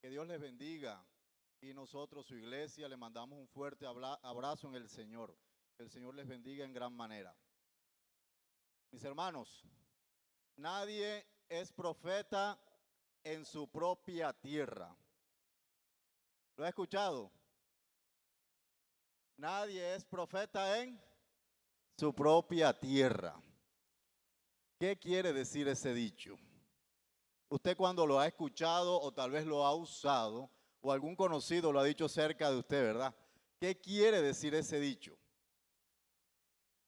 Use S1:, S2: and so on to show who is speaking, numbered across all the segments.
S1: Que Dios les bendiga y nosotros, su iglesia, le mandamos un fuerte abrazo en el Señor. Que el Señor les bendiga en gran manera. Mis hermanos, nadie es profeta en su propia tierra. ¿Lo ha escuchado? Nadie es profeta en su propia tierra. ¿Qué quiere decir ese dicho? Usted cuando lo ha escuchado o tal vez lo ha usado o algún conocido lo ha dicho cerca de usted, ¿verdad? ¿Qué quiere decir ese dicho?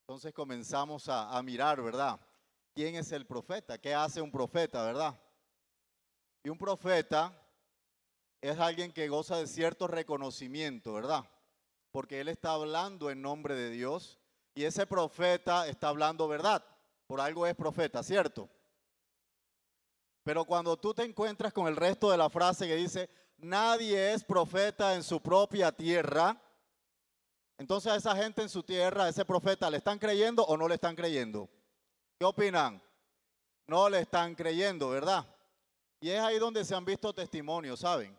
S1: Entonces comenzamos a mirar, ¿verdad? ¿Quién es el profeta? ¿Qué hace un profeta, verdad? Y un profeta es alguien que goza de cierto reconocimiento, ¿verdad? Porque él está hablando en nombre de Dios y ese profeta está hablando verdad. Por algo es profeta, ¿cierto? Pero cuando tú te encuentras con el resto de la frase que dice, nadie es profeta en su propia tierra, entonces a esa gente en su tierra, a ese profeta, ¿le están creyendo o no le están creyendo? ¿Qué opinan? No le están creyendo, ¿verdad? Y es ahí donde se han visto testimonios, ¿saben?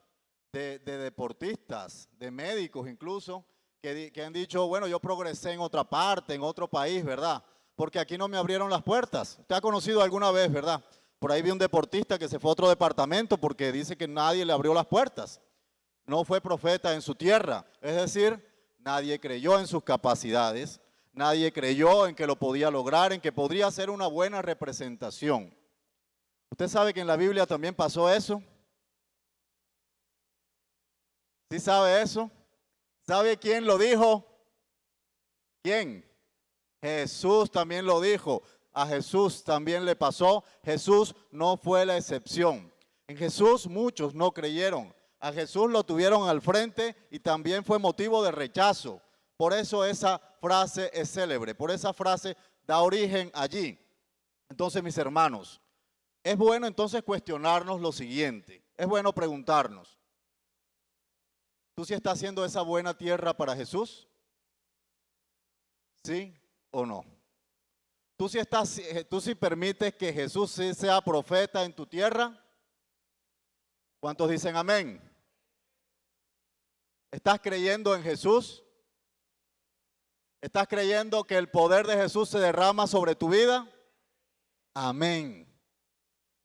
S1: De deportistas, de médicos incluso, que han dicho, bueno, yo progresé en otra parte, en otro país, ¿verdad? Porque aquí no me abrieron las puertas. ¿Usted ha conocido alguna vez, verdad? Por ahí vi un deportista que se fue a otro departamento porque dice que nadie le abrió las puertas. No fue profeta en su tierra. Es decir, nadie creyó en sus capacidades, nadie creyó en que lo podía lograr, en que podría ser una buena representación. ¿Usted sabe que en la Biblia también pasó eso? ¿Sí sabe eso? ¿Sabe quién lo dijo? ¿Quién? Jesús también lo dijo. A Jesús también le pasó. Jesús no fue la excepción. En Jesús muchos no creyeron. A Jesús lo tuvieron al frente y también fue motivo de rechazo. Por eso esa frase es célebre. Por esa frase da origen allí. Entonces, mis hermanos, es bueno entonces cuestionarnos lo siguiente. Es bueno preguntarnos, ¿tú sí estás haciendo esa buena tierra para Jesús? ¿Sí o no? ¿Tú sí permites que Jesús sí sea profeta en tu tierra? ¿Cuántos dicen amén? ¿Estás creyendo en Jesús? ¿Estás creyendo que el poder de Jesús se derrama sobre tu vida? Amén.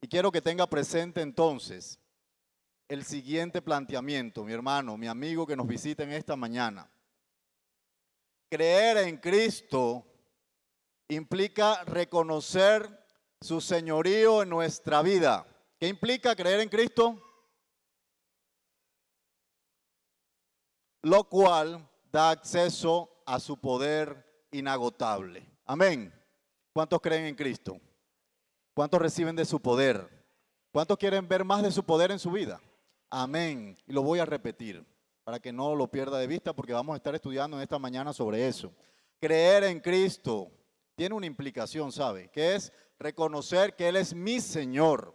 S1: Y quiero que tenga presente entonces el siguiente planteamiento, mi hermano, mi amigo que nos visita en esta mañana. Creer en Cristo implica reconocer su señorío en nuestra vida. ¿Qué implica creer en Cristo? Lo cual da acceso a su poder inagotable. Amén. ¿Cuántos creen en Cristo? ¿Cuántos reciben de su poder? ¿Cuántos quieren ver más de su poder en su vida? Amén. Y lo voy a repetir para que no lo pierda de vista porque vamos a estar estudiando en esta mañana sobre eso. Creer en Cristo tiene una implicación, ¿sabe? Que es reconocer que Él es mi Señor,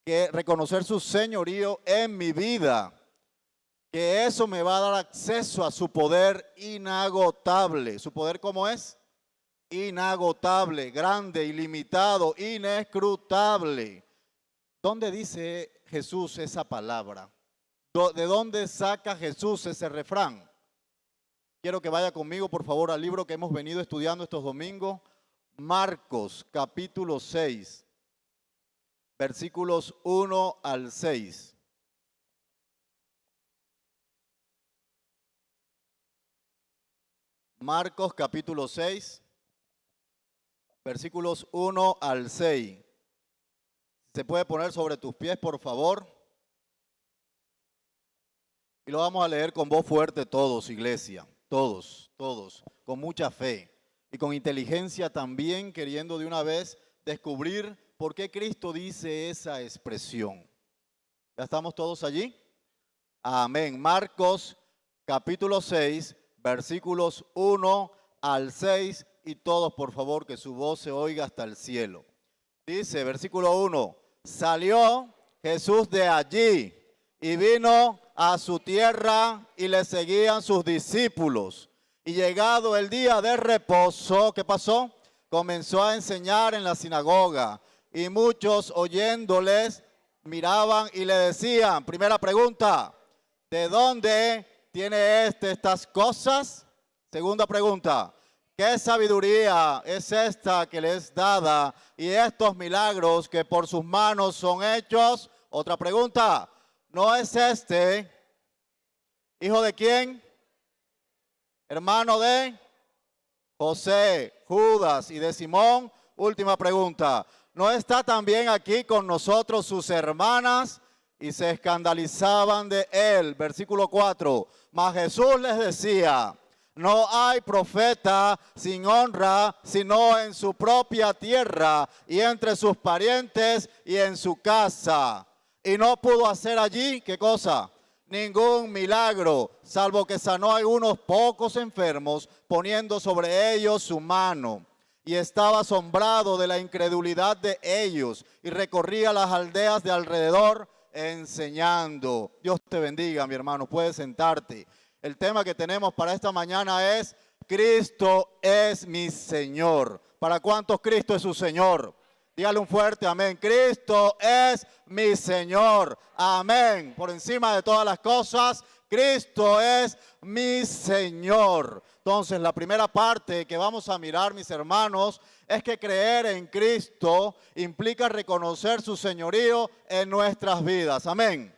S1: que reconocer su señorío en mi vida, que eso me va a dar acceso a su poder inagotable. ¿Su poder cómo es? Inagotable, grande, ilimitado, inescrutable. ¿Dónde dice Jesús esa palabra? ¿De dónde saca Jesús ese refrán? Quiero que vaya conmigo, por favor, al libro que hemos venido estudiando estos domingos, Marcos, capítulo 6, versículos 1 al 6. Marcos, capítulo 6, versículos 1 al 6. Se puede poner sobre tus pies, por favor. Y lo vamos a leer con voz fuerte todos, iglesia. Todos, con mucha fe y con inteligencia también, queriendo de una vez descubrir por qué Cristo dice esa expresión. ¿Ya estamos todos allí? Amén. Marcos capítulo 6, versículos 1 al 6 y todos por favor que su voz se oiga hasta el cielo. Dice, versículo 1, salió Jesús de allí y vino a su tierra y le seguían sus discípulos. Y llegado el día de reposo, ¿qué pasó? Comenzó a enseñar en la sinagoga y muchos oyéndoles miraban y le decían, primera pregunta, ¿de dónde tiene estas cosas? Segunda pregunta, ¿qué sabiduría es esta que le es dada y estos milagros que por sus manos son hechos? Otra pregunta, ¿no es este hijo de quién? Hermano de José, Judas y de Simón. Última pregunta, ¿no está también aquí con nosotros sus hermanas? Y se escandalizaban de él. Versículo 4, mas Jesús les decía, no hay profeta sin honra, sino en su propia tierra y entre sus parientes y en su casa. Y no pudo hacer allí, ¿qué cosa? Ningún milagro, salvo que sanó a unos pocos enfermos, poniendo sobre ellos su mano. Y estaba asombrado de la incredulidad de ellos y recorría las aldeas de alrededor enseñando. Dios te bendiga, mi hermano, puedes sentarte. El tema que tenemos para esta mañana es Cristo es mi Señor. ¿Para cuántos Cristo es su Señor? Dígale un fuerte amén. Cristo es mi Señor. Amén. Por encima de todas las cosas, Cristo es mi Señor. Entonces, la primera parte que vamos a mirar, mis hermanos, es que creer en Cristo implica reconocer su señorío en nuestras vidas. Amén.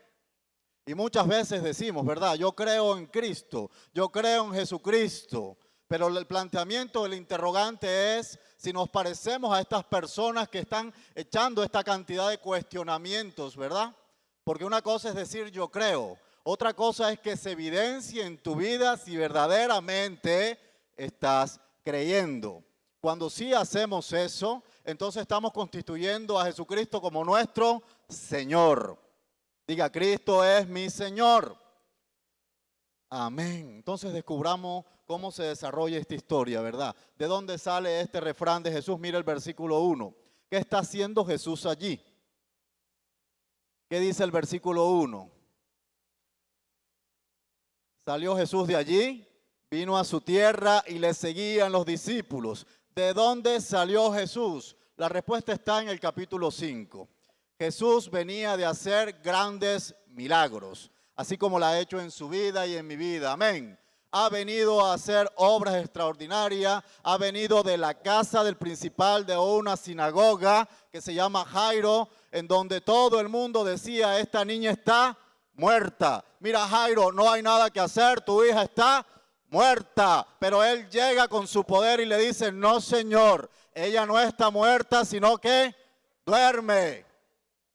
S1: Y muchas veces decimos, ¿verdad? Yo creo en Cristo, yo creo en Jesucristo. Pero el planteamiento del interrogante es si nos parecemos a estas personas que están echando esta cantidad de cuestionamientos, ¿verdad? Porque una cosa es decir yo creo, otra cosa es que se evidencie en tu vida si verdaderamente estás creyendo. Cuando sí hacemos eso, entonces estamos constituyendo a Jesucristo como nuestro Señor. Diga, Cristo es mi Señor. Amén. Entonces descubramos cómo se desarrolla esta historia, ¿verdad? ¿De dónde sale este refrán de Jesús? Mira el versículo 1. ¿Qué está haciendo Jesús allí? ¿Qué dice el versículo 1? Salió Jesús de allí, vino a su tierra y le seguían los discípulos. ¿De dónde salió Jesús? La respuesta está en el capítulo 5. Jesús venía de hacer grandes milagros, así como lo ha hecho en su vida y en mi vida. Amén. Ha venido a hacer obras extraordinarias, ha venido de la casa del principal de una sinagoga que se llama Jairo, en donde todo el mundo decía, esta niña está muerta. Mira, Jairo, no hay nada que hacer, tu hija está muerta. Pero él llega con su poder y le dice, no señor, ella no está muerta, sino que duerme.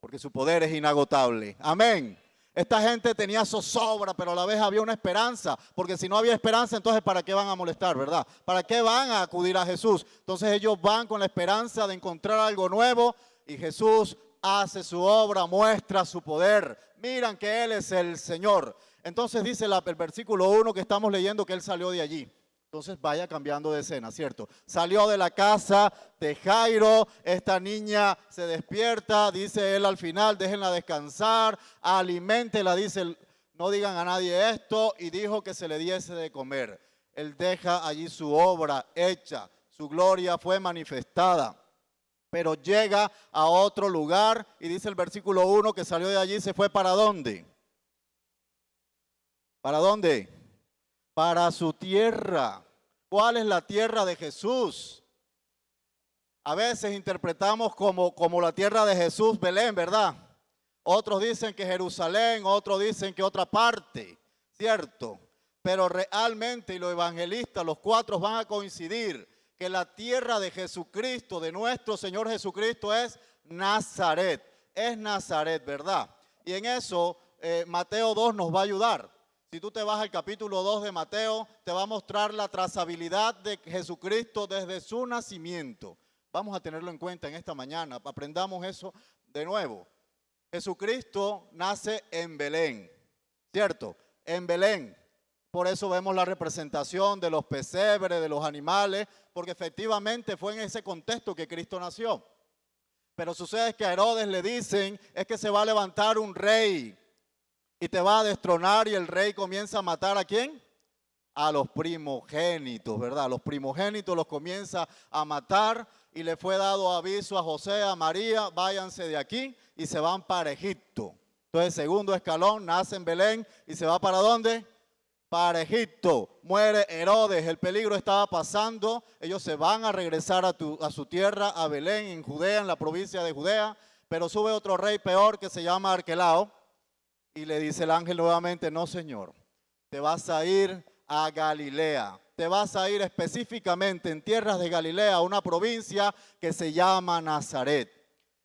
S1: Porque su poder es inagotable. Amén. Esta gente tenía zozobra, pero a la vez había una esperanza. Porque si no había esperanza, entonces ¿para qué van a molestar, verdad? ¿Para qué van a acudir a Jesús? Entonces ellos van con la esperanza de encontrar algo nuevo. Y Jesús hace su obra, muestra su poder. Miran que Él es el Señor. Entonces dice el versículo 1 que estamos leyendo que Él salió de allí. Entonces vaya cambiando de escena, ¿cierto? Salió de la casa de Jairo, esta niña se despierta, dice él al final, déjenla descansar, aliméntela, dice, no digan a nadie esto, y dijo que se le diese de comer. Él deja allí su obra hecha, su gloria fue manifestada, pero llega a otro lugar, y dice el versículo 1 que salió de allí, se fue ¿para dónde? ¿Para dónde? Para su tierra. ¿Cuál es la tierra de Jesús? A veces interpretamos como la tierra de Jesús, Belén, ¿verdad? Otros dicen que Jerusalén, otros dicen que otra parte, ¿cierto? Pero realmente, y los evangelistas, los cuatro van a coincidir, que la tierra de Jesucristo, de nuestro Señor Jesucristo, es Nazaret. Es Nazaret, ¿verdad? Y en eso Mateo 2 nos va a ayudar. Si tú te vas al capítulo 2 de Mateo, te va a mostrar la trazabilidad de Jesucristo desde su nacimiento. Vamos a tenerlo en cuenta en esta mañana, aprendamos eso de nuevo. Jesucristo nace en Belén, ¿cierto? En Belén. Por eso vemos la representación de los pesebres, de los animales, porque efectivamente fue en ese contexto que Cristo nació. Pero sucede que a Herodes le dicen, es que se va a levantar un rey y te va a destronar, y el rey comienza a matar ¿a quién? a los primogénitos, ¿verdad? Los primogénitos los comienza a matar y le fue dado aviso a José, a María, váyanse de aquí y se van para Egipto. Entonces, segundo escalón, nace en Belén y se va ¿para dónde? Para Egipto. Muere Herodes, el peligro estaba pasando, ellos se van a regresar a su tierra, a Belén, en Judea, en la provincia de Judea, pero sube otro rey peor que se llama Arquelao y le dice el ángel nuevamente, no señor, te vas a ir a Galilea, te vas a ir específicamente en tierras de Galilea, a una provincia que se llama Nazaret.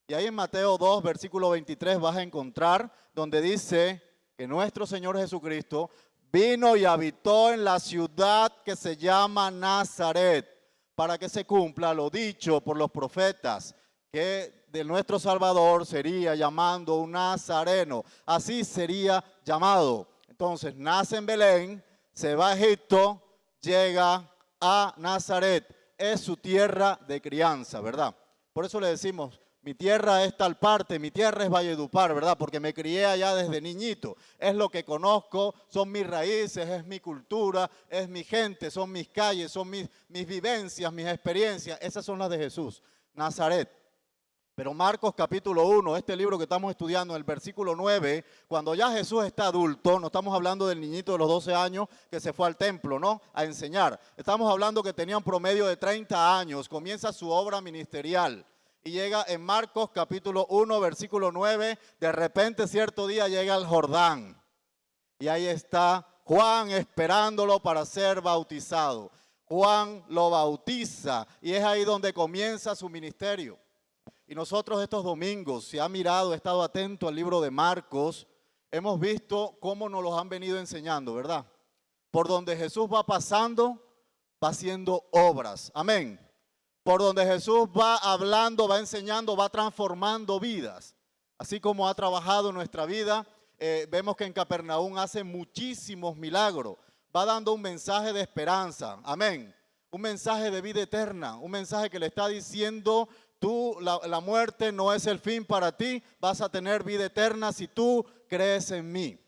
S1: Y ahí en Mateo 2, versículo 23 vas a encontrar donde dice que nuestro Señor Jesucristo vino y habitó en la ciudad que se llama Nazaret, para que se cumpla lo dicho por los profetas, que de nuestro Salvador sería llamando un nazareno, así sería llamado. Entonces nace en Belén, se va a Egipto, llega a Nazaret, es su tierra de crianza, ¿verdad? Por eso le decimos, mi tierra es tal parte, mi tierra es Valledupar, ¿verdad? Porque me crié allá desde niñito. Es lo que conozco, son mis raíces, es mi cultura, es mi gente, son mis calles, son mis vivencias, mis experiencias. Esas son las de Jesús, Nazaret. Pero Marcos capítulo 1, este libro que estamos estudiando, el versículo 9, cuando ya Jesús está adulto, no estamos hablando del niñito de los 12 años que se fue al templo, ¿no? A enseñar. Estamos hablando que tenía un promedio de 30 años, comienza su obra ministerial. Y llega en Marcos capítulo 1, versículo 9, de repente cierto día llega al Jordán. Y ahí está Juan esperándolo para ser bautizado. Juan lo bautiza y es ahí donde comienza su ministerio. Y nosotros estos domingos, si ha mirado, estado atento al libro de Marcos, hemos visto cómo nos los han venido enseñando, ¿verdad? Por donde Jesús va pasando, va haciendo obras. Amén. Por donde Jesús va hablando, va enseñando, va transformando vidas. Así como ha trabajado en nuestra vida, vemos que en Capernaum hace muchísimos milagros. Va dando un mensaje de esperanza. Amén. Un mensaje de vida eterna. Un mensaje que le está diciendo, tú, la muerte no es el fin para ti. Vas a tener vida eterna si tú crees en mí.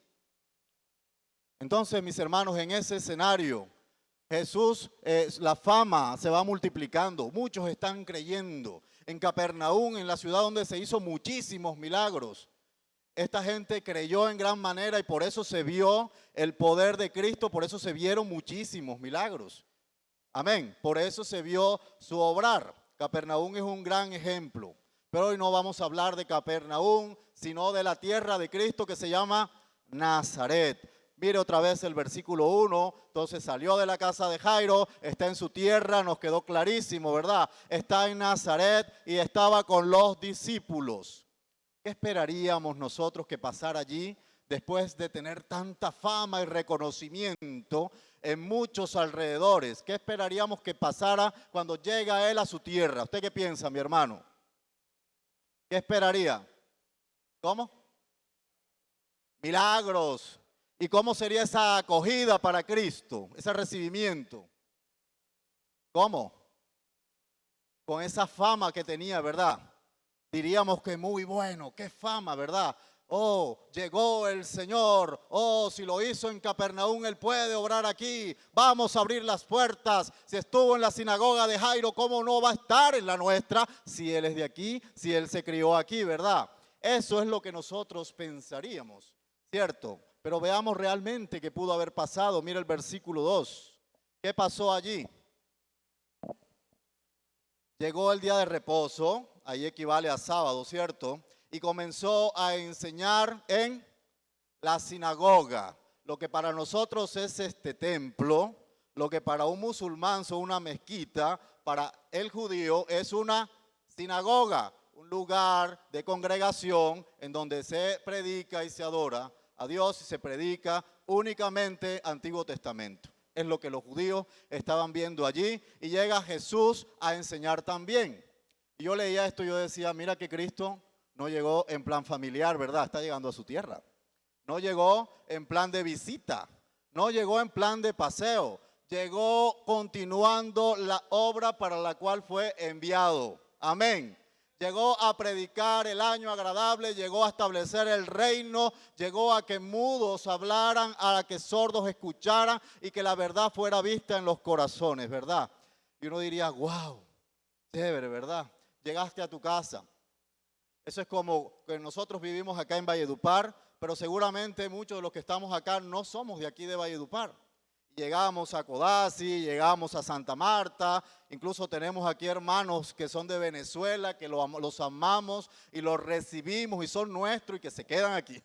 S1: Entonces, mis hermanos, en ese escenario, Jesús, la fama se va multiplicando, muchos están creyendo. En Capernaum, en la ciudad donde se hizo muchísimos milagros, esta gente creyó en gran manera y por eso se vio el poder de Cristo, por eso se vieron muchísimos milagros. Amén, por eso se vio su obrar. Capernaum es un gran ejemplo, pero hoy no vamos a hablar de Capernaum, sino de la tierra de Cristo que se llama Nazaret. Mire otra vez el versículo 1, entonces salió de la casa de Jairo, está en su tierra, nos quedó clarísimo, ¿verdad? Está en Nazaret y estaba con los discípulos. ¿Qué esperaríamos nosotros que pasara allí después de tener tanta fama y reconocimiento en muchos alrededores? ¿Qué esperaríamos que pasara cuando llega él a su tierra? ¿Usted qué piensa, mi hermano? ¿Qué esperaría? ¿Cómo? Milagros. ¿Y cómo sería esa acogida para Cristo, ese recibimiento? ¿Cómo? Con esa fama que tenía, ¿verdad? Diríamos que muy bueno, qué fama, ¿verdad? Oh, llegó el Señor. Oh, si lo hizo en Capernaum, Él puede obrar aquí. Vamos a abrir las puertas. Si estuvo en la sinagoga de Jairo, ¿cómo no va a estar en la nuestra? Si Él es de aquí, si Él se crió aquí, ¿verdad? Eso es lo que nosotros pensaríamos, ¿cierto? Pero veamos realmente qué pudo haber pasado. Mira el versículo 2. ¿Qué pasó allí? Llegó el día de reposo, ahí equivale a sábado, ¿cierto? Y comenzó a enseñar en la sinagoga. Lo que para nosotros es este templo, lo que para un musulmán son una mezquita, para el judío es una sinagoga, un lugar de congregación en donde se predica y se adora a Dios y se predica únicamente Antiguo Testamento. Es lo que los judíos estaban viendo allí y llega Jesús a enseñar también. Y yo leía esto y yo decía, mira que Cristo no llegó en plan familiar, ¿verdad? Está llegando a su tierra. No llegó en plan de visita, no llegó en plan de paseo, llegó continuando la obra para la cual fue enviado. Amén. llegó a predicar el año agradable, llegó a establecer el reino, llegó a que mudos hablaran, a que sordos escucharan y que la verdad fuera vista en los corazones, ¿verdad? Y uno diría, wow, chévere, ¿verdad? Llegaste a tu casa. Eso es como que nosotros vivimos acá en Valledupar, pero seguramente muchos de los que estamos acá no somos de aquí de Valledupar. Llegamos a Codazzi, llegamos a Santa Marta, incluso tenemos aquí hermanos que son de Venezuela, que los amamos y los recibimos y son nuestros y que se quedan aquí,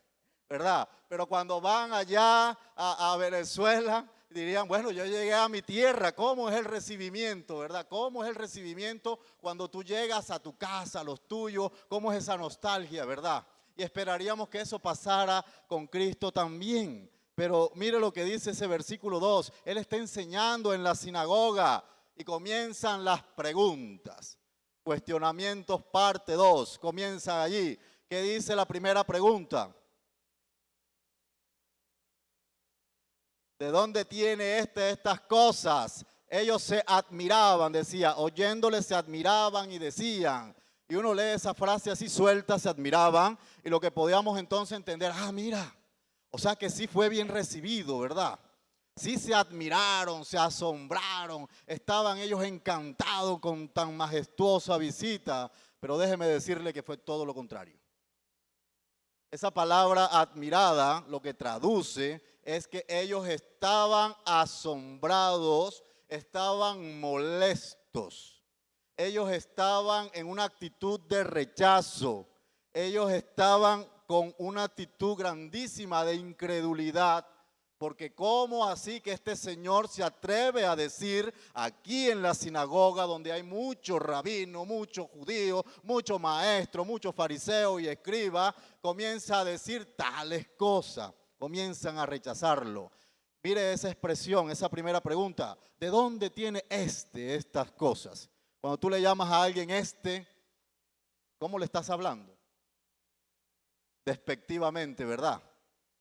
S1: ¿verdad? Pero cuando van allá a Venezuela, dirían, bueno, yo llegué a mi tierra, ¿cómo es el recibimiento, verdad? ¿Cómo es el recibimiento cuando tú llegas a tu casa, a los tuyos? ¿Cómo es esa nostalgia, verdad? Y esperaríamos que eso pasara con Cristo también. Pero mire lo que dice ese versículo 2. Él está enseñando en la sinagoga y comienzan las preguntas. Cuestionamientos parte 2. Comienza allí. ¿Qué dice la primera pregunta? ¿De dónde tiene estas cosas? Ellos se admiraban, decía, oyéndole se admiraban y decían. Y uno lee esa frase así suelta, se admiraban. Y lo que podíamos entonces entender, mira. O sea que sí fue bien recibido, ¿verdad? Sí se admiraron, se asombraron, estaban ellos encantados con tan majestuosa visita, pero déjeme decirle que fue todo lo contrario. Esa palabra admirada lo que traduce es que ellos estaban asombrados, estaban molestos, ellos estaban en una actitud de rechazo, ellos estaban con una actitud grandísima de incredulidad, porque ¿cómo así que este señor se atreve a decir aquí en la sinagoga donde hay muchos rabinos, muchos judíos, muchos maestros, muchos fariseos y escribas, comienza a decir tales cosas, comienzan a rechazarlo? Mire esa expresión, esa primera pregunta, ¿de dónde tiene estas cosas? Cuando tú le llamas a alguien ¿cómo le estás hablando? Despectivamente, ¿verdad?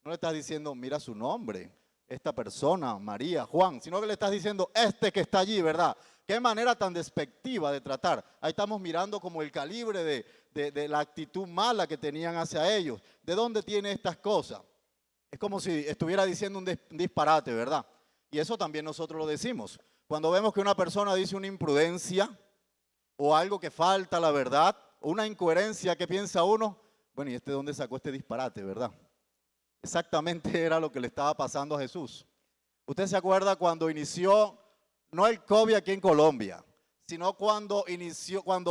S1: No le estás diciendo, mira su nombre, esta persona, María, Juan, sino que le estás diciendo, que está allí, ¿verdad? Qué manera tan despectiva de tratar. Ahí estamos mirando como el calibre de la actitud mala que tenían hacia ellos. ¿De dónde tiene estas cosas? Es como si estuviera diciendo un disparate, ¿verdad? Y eso también nosotros lo decimos. Cuando vemos que una persona dice una imprudencia o algo que falta a la verdad, una incoherencia, ¿qué piensa uno? Bueno, ¿y de dónde sacó este disparate, verdad? Exactamente era lo que le estaba pasando a Jesús. ¿Usted se acuerda cuando inició, no el COVID aquí en Colombia, sino cuando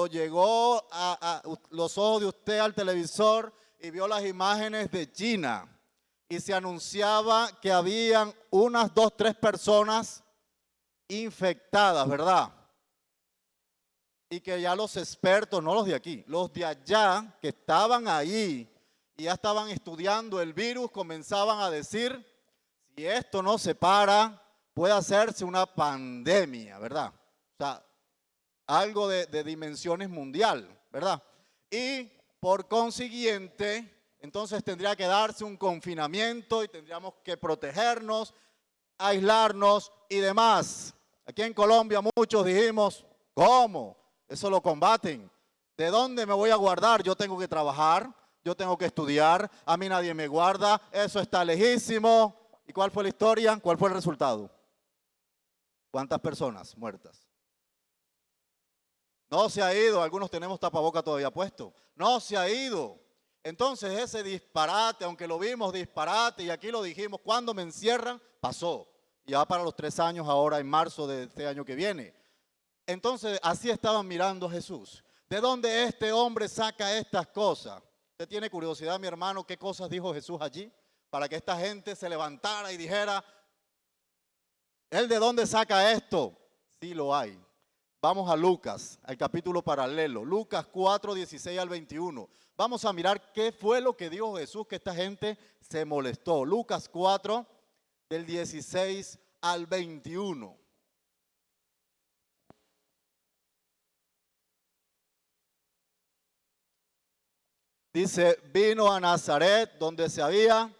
S1: llegó a los ojos de usted al televisor y vio las imágenes de China y se anunciaba que habían unas 2, 3 personas infectadas, ¿verdad? Y que ya los expertos, no los de aquí, los de allá que estaban ahí y ya estaban estudiando el virus, comenzaban a decir, si esto no se para, puede hacerse una pandemia, ¿verdad? O sea, algo de dimensiones mundial, ¿verdad? Y por consiguiente, entonces tendría que darse un confinamiento y tendríamos que protegernos, aislarnos y demás. Aquí en Colombia muchos dijimos, ¿cómo? Eso lo combaten. ¿De dónde me voy a guardar? Yo tengo que trabajar, yo tengo que estudiar, a mí nadie me guarda, eso está lejísimo. ¿Y cuál fue la historia? ¿Cuál fue el resultado? ¿Cuántas personas muertas? No se ha ido, algunos tenemos tapaboca todavía puesto. No se ha ido. Entonces ese disparate, aunque lo vimos disparate y aquí lo dijimos, cuando me encierran, pasó. Ya para los 3 años ahora en marzo de este año que viene. Entonces así estaban mirando a Jesús. ¿De dónde este hombre saca estas cosas? ¿Usted tiene curiosidad, mi hermano, qué cosas dijo Jesús allí? Para que esta gente se levantara y dijera, ¿él de dónde saca esto? Sí lo hay. Vamos a Lucas, al capítulo paralelo, Lucas 4, 16 al 21. Vamos a mirar qué fue lo que dijo Jesús, que esta gente se molestó. Lucas 4, del 16 al 21. Dice, vino a Nazaret, donde se había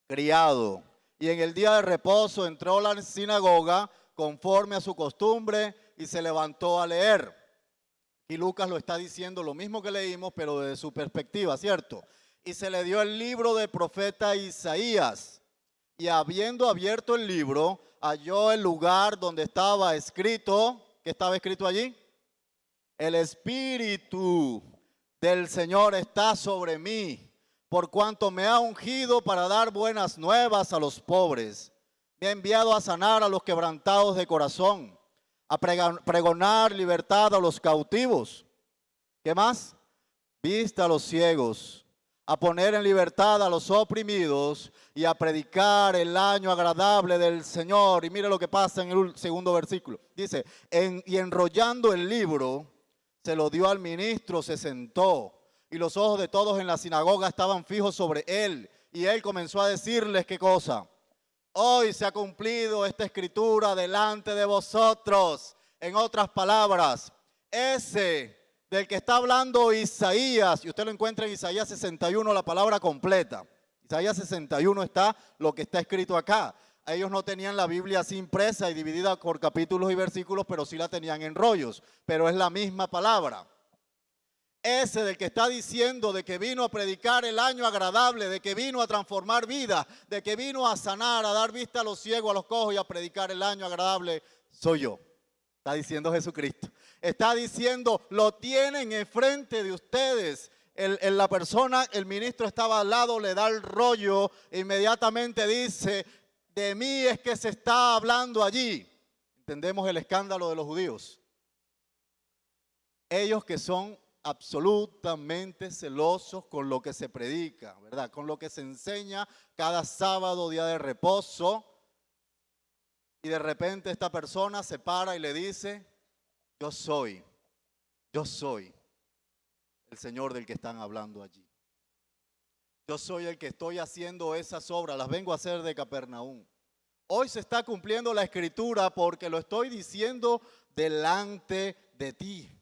S1: criado, y en el día de reposo entró a la sinagoga conforme a su costumbre y se levantó a leer. Y Lucas lo está diciendo lo mismo que leímos, pero desde su perspectiva, ¿cierto? Y se le dio el libro del profeta Isaías. Y habiendo abierto el libro, halló el lugar donde estaba escrito. ¿Qué estaba escrito allí? El Espíritu del Señor está sobre mí, por cuanto me ha ungido para dar buenas nuevas a los pobres. Me ha enviado a sanar a los quebrantados de corazón, a pregonar libertad a los cautivos. ¿Qué más? Vista a los ciegos, a poner en libertad a los oprimidos y a predicar el año agradable del Señor. Y mire lo que pasa en el segundo versículo. Dice, y enrollando el libro, se lo dio al ministro, se sentó. Y los ojos de todos en la sinagoga estaban fijos sobre él. Y él comenzó a decirles, ¿qué cosa? Hoy se ha cumplido esta escritura delante de vosotros. En otras palabras, ese del que está hablando Isaías, y usted lo encuentra en Isaías 61, la palabra completa. Isaías 61 está lo que está escrito acá. Ellos no tenían la Biblia así impresa y dividida por capítulos y versículos, pero sí la tenían en rollos. Pero es la misma palabra. Ese del que está diciendo de que vino a predicar el año agradable, de que vino a transformar vida, de que vino a sanar, a dar vista a los ciegos, a los cojos y a predicar el año agradable, soy yo. Está diciendo Jesucristo. Está diciendo, lo tienen enfrente de ustedes. La persona, el ministro estaba al lado, le da el rollo, inmediatamente dice, de mí es que se está hablando allí. Entendemos el escándalo de los judíos. Ellos que son absolutamente celosos con lo que se predica, ¿verdad? Con lo que se enseña cada sábado, día de reposo. Y de repente esta persona se para y le dice, yo soy el Señor del que están hablando allí. Yo soy el que estoy haciendo esas obras, las vengo a hacer de Capernaum. Hoy se está cumpliendo la escritura porque lo estoy diciendo delante de ti.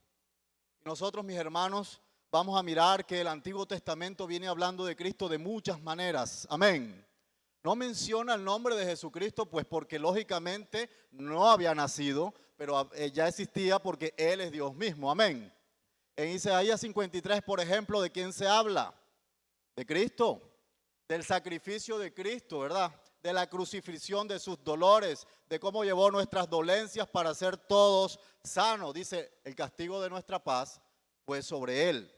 S1: Y nosotros, mis hermanos, vamos a mirar que el Antiguo Testamento viene hablando de Cristo de muchas maneras. Amén. No menciona el nombre de Jesucristo, pues porque lógicamente no había nacido, pero ya existía porque Él es Dios mismo. Amén. En Isaías 53, por ejemplo, ¿de quién se habla? De Cristo, del sacrificio de Cristo, ¿verdad? De la crucifixión, de sus dolores, de cómo llevó nuestras dolencias para ser todos sanos. Dice, el castigo de nuestra paz fue sobre Él.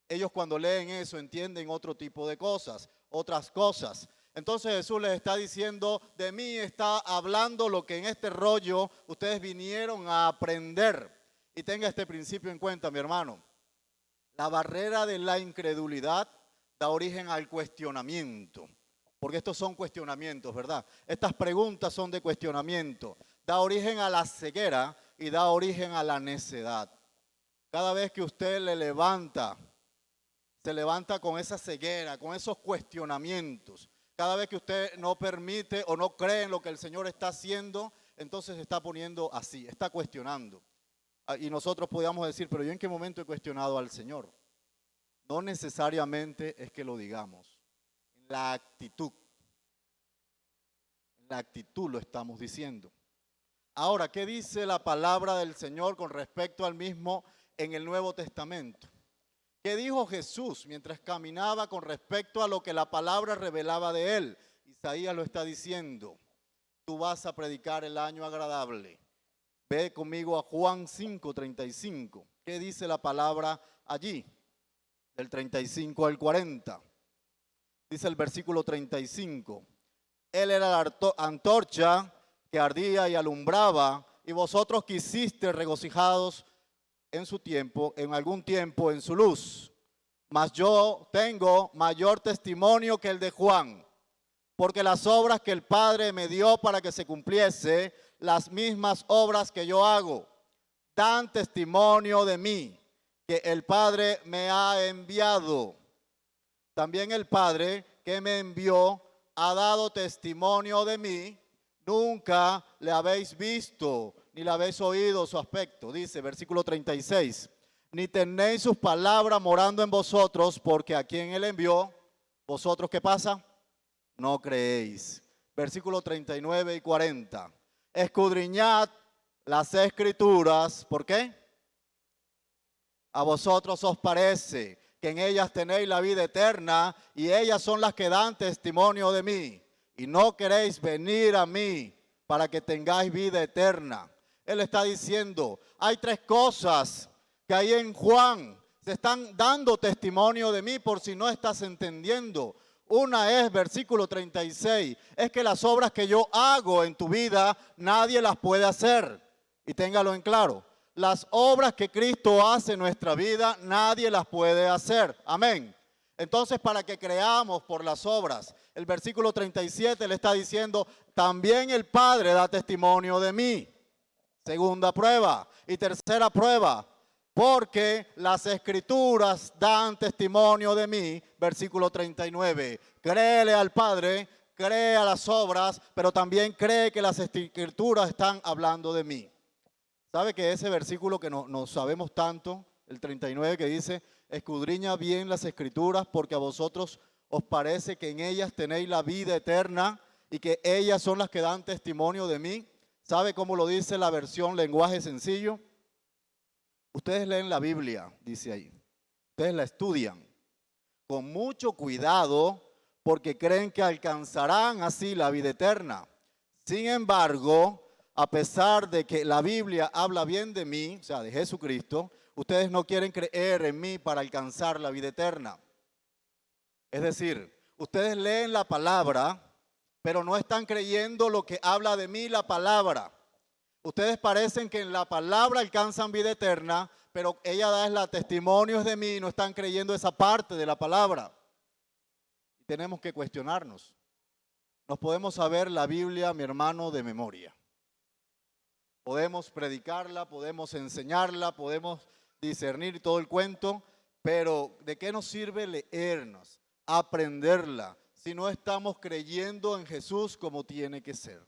S1: Ellos cuando leen eso entienden otro tipo de cosas, otras cosas. Entonces Jesús les está diciendo, de mí está hablando lo que en este rollo ustedes vinieron a aprender. Y tenga este principio en cuenta, mi hermano. La barrera de la incredulidad da origen al cuestionamiento. Porque estos son cuestionamientos, ¿verdad? Estas preguntas son de cuestionamiento. Da origen a la ceguera y da origen a la necedad. Cada vez que usted se levanta con esa ceguera, con esos cuestionamientos. Cada vez que usted no permite o no cree en lo que el Señor está haciendo, entonces se está poniendo así, está cuestionando. Y nosotros podríamos decir, pero ¿yo en qué momento he cuestionado al Señor? No necesariamente es que lo digamos. En la actitud lo estamos diciendo. Ahora, ¿qué dice la palabra del Señor con respecto al mismo en el Nuevo Testamento? ¿Qué dijo Jesús mientras caminaba con respecto a lo que la palabra revelaba de Él? Isaías lo está diciendo. Tú vas a predicar el año agradable. Ve conmigo a Juan 5:35. ¿Qué dice la palabra allí? Del 35 al 40. Dice el versículo 35. Él era la antorcha que ardía y alumbraba, y vosotros quisiste regocijados en su tiempo, en algún tiempo en su luz. Mas yo tengo mayor testimonio que el de Juan, porque las obras que el Padre me dio para que se cumpliese, las mismas obras que yo hago, dan testimonio de mí, que el Padre me ha enviado. También el Padre que me envió ha dado testimonio de mí. Nunca le habéis visto, ni le habéis oído su aspecto. Dice, versículo 36. Ni tenéis sus palabras morando en vosotros, porque a quien Él envió, vosotros, ¿qué pasa? No creéis. Versículo 39 y 40. Escudriñad las Escrituras. ¿Por qué? A vosotros os parece que en ellas tenéis la vida eterna y ellas son las que dan testimonio de mí. Y no queréis venir a mí para que tengáis vida eterna. Él está diciendo, hay tres cosas que ahí en Juan se están dando testimonio de mí por si no estás entendiendo. Una es, versículo 36, es que las obras que yo hago en tu vida, nadie las puede hacer. Y téngalo en claro, las obras que Cristo hace en nuestra vida, nadie las puede hacer. Amén. Entonces, para que creamos por las obras, el versículo 37 le está diciendo, también el Padre da testimonio de mí. Segunda prueba. Y tercera prueba, porque las Escrituras dan testimonio de mí. Versículo 39. Créele al Padre, cree a las obras, pero también cree que las Escrituras están hablando de mí. ¿Sabe que ese versículo que no sabemos tanto, el 39 que dice, escudriña bien las Escrituras porque a vosotros os parece que en ellas tenéis la vida eterna y que ellas son las que dan testimonio de mí? ¿Sabe cómo lo dice la versión lenguaje sencillo? Ustedes leen la Biblia, dice ahí. Ustedes la estudian con mucho cuidado porque creen que alcanzarán así la vida eterna. Sin embargo, a pesar de que la Biblia habla bien de mí, o sea, de Jesucristo, ustedes no quieren creer en mí para alcanzar la vida eterna. Es decir, ustedes leen la palabra, pero no están creyendo lo que habla de mí la palabra. Ustedes parecen que en la palabra alcanzan vida eterna, pero ella da la testimonios de mí y no están creyendo esa parte de la palabra. Y tenemos que cuestionarnos. Nos podemos saber la Biblia, mi hermano, de memoria. Podemos predicarla, podemos enseñarla, podemos discernir todo el cuento, pero ¿de qué nos sirve leernos, aprenderla, si no estamos creyendo en Jesús como tiene que ser?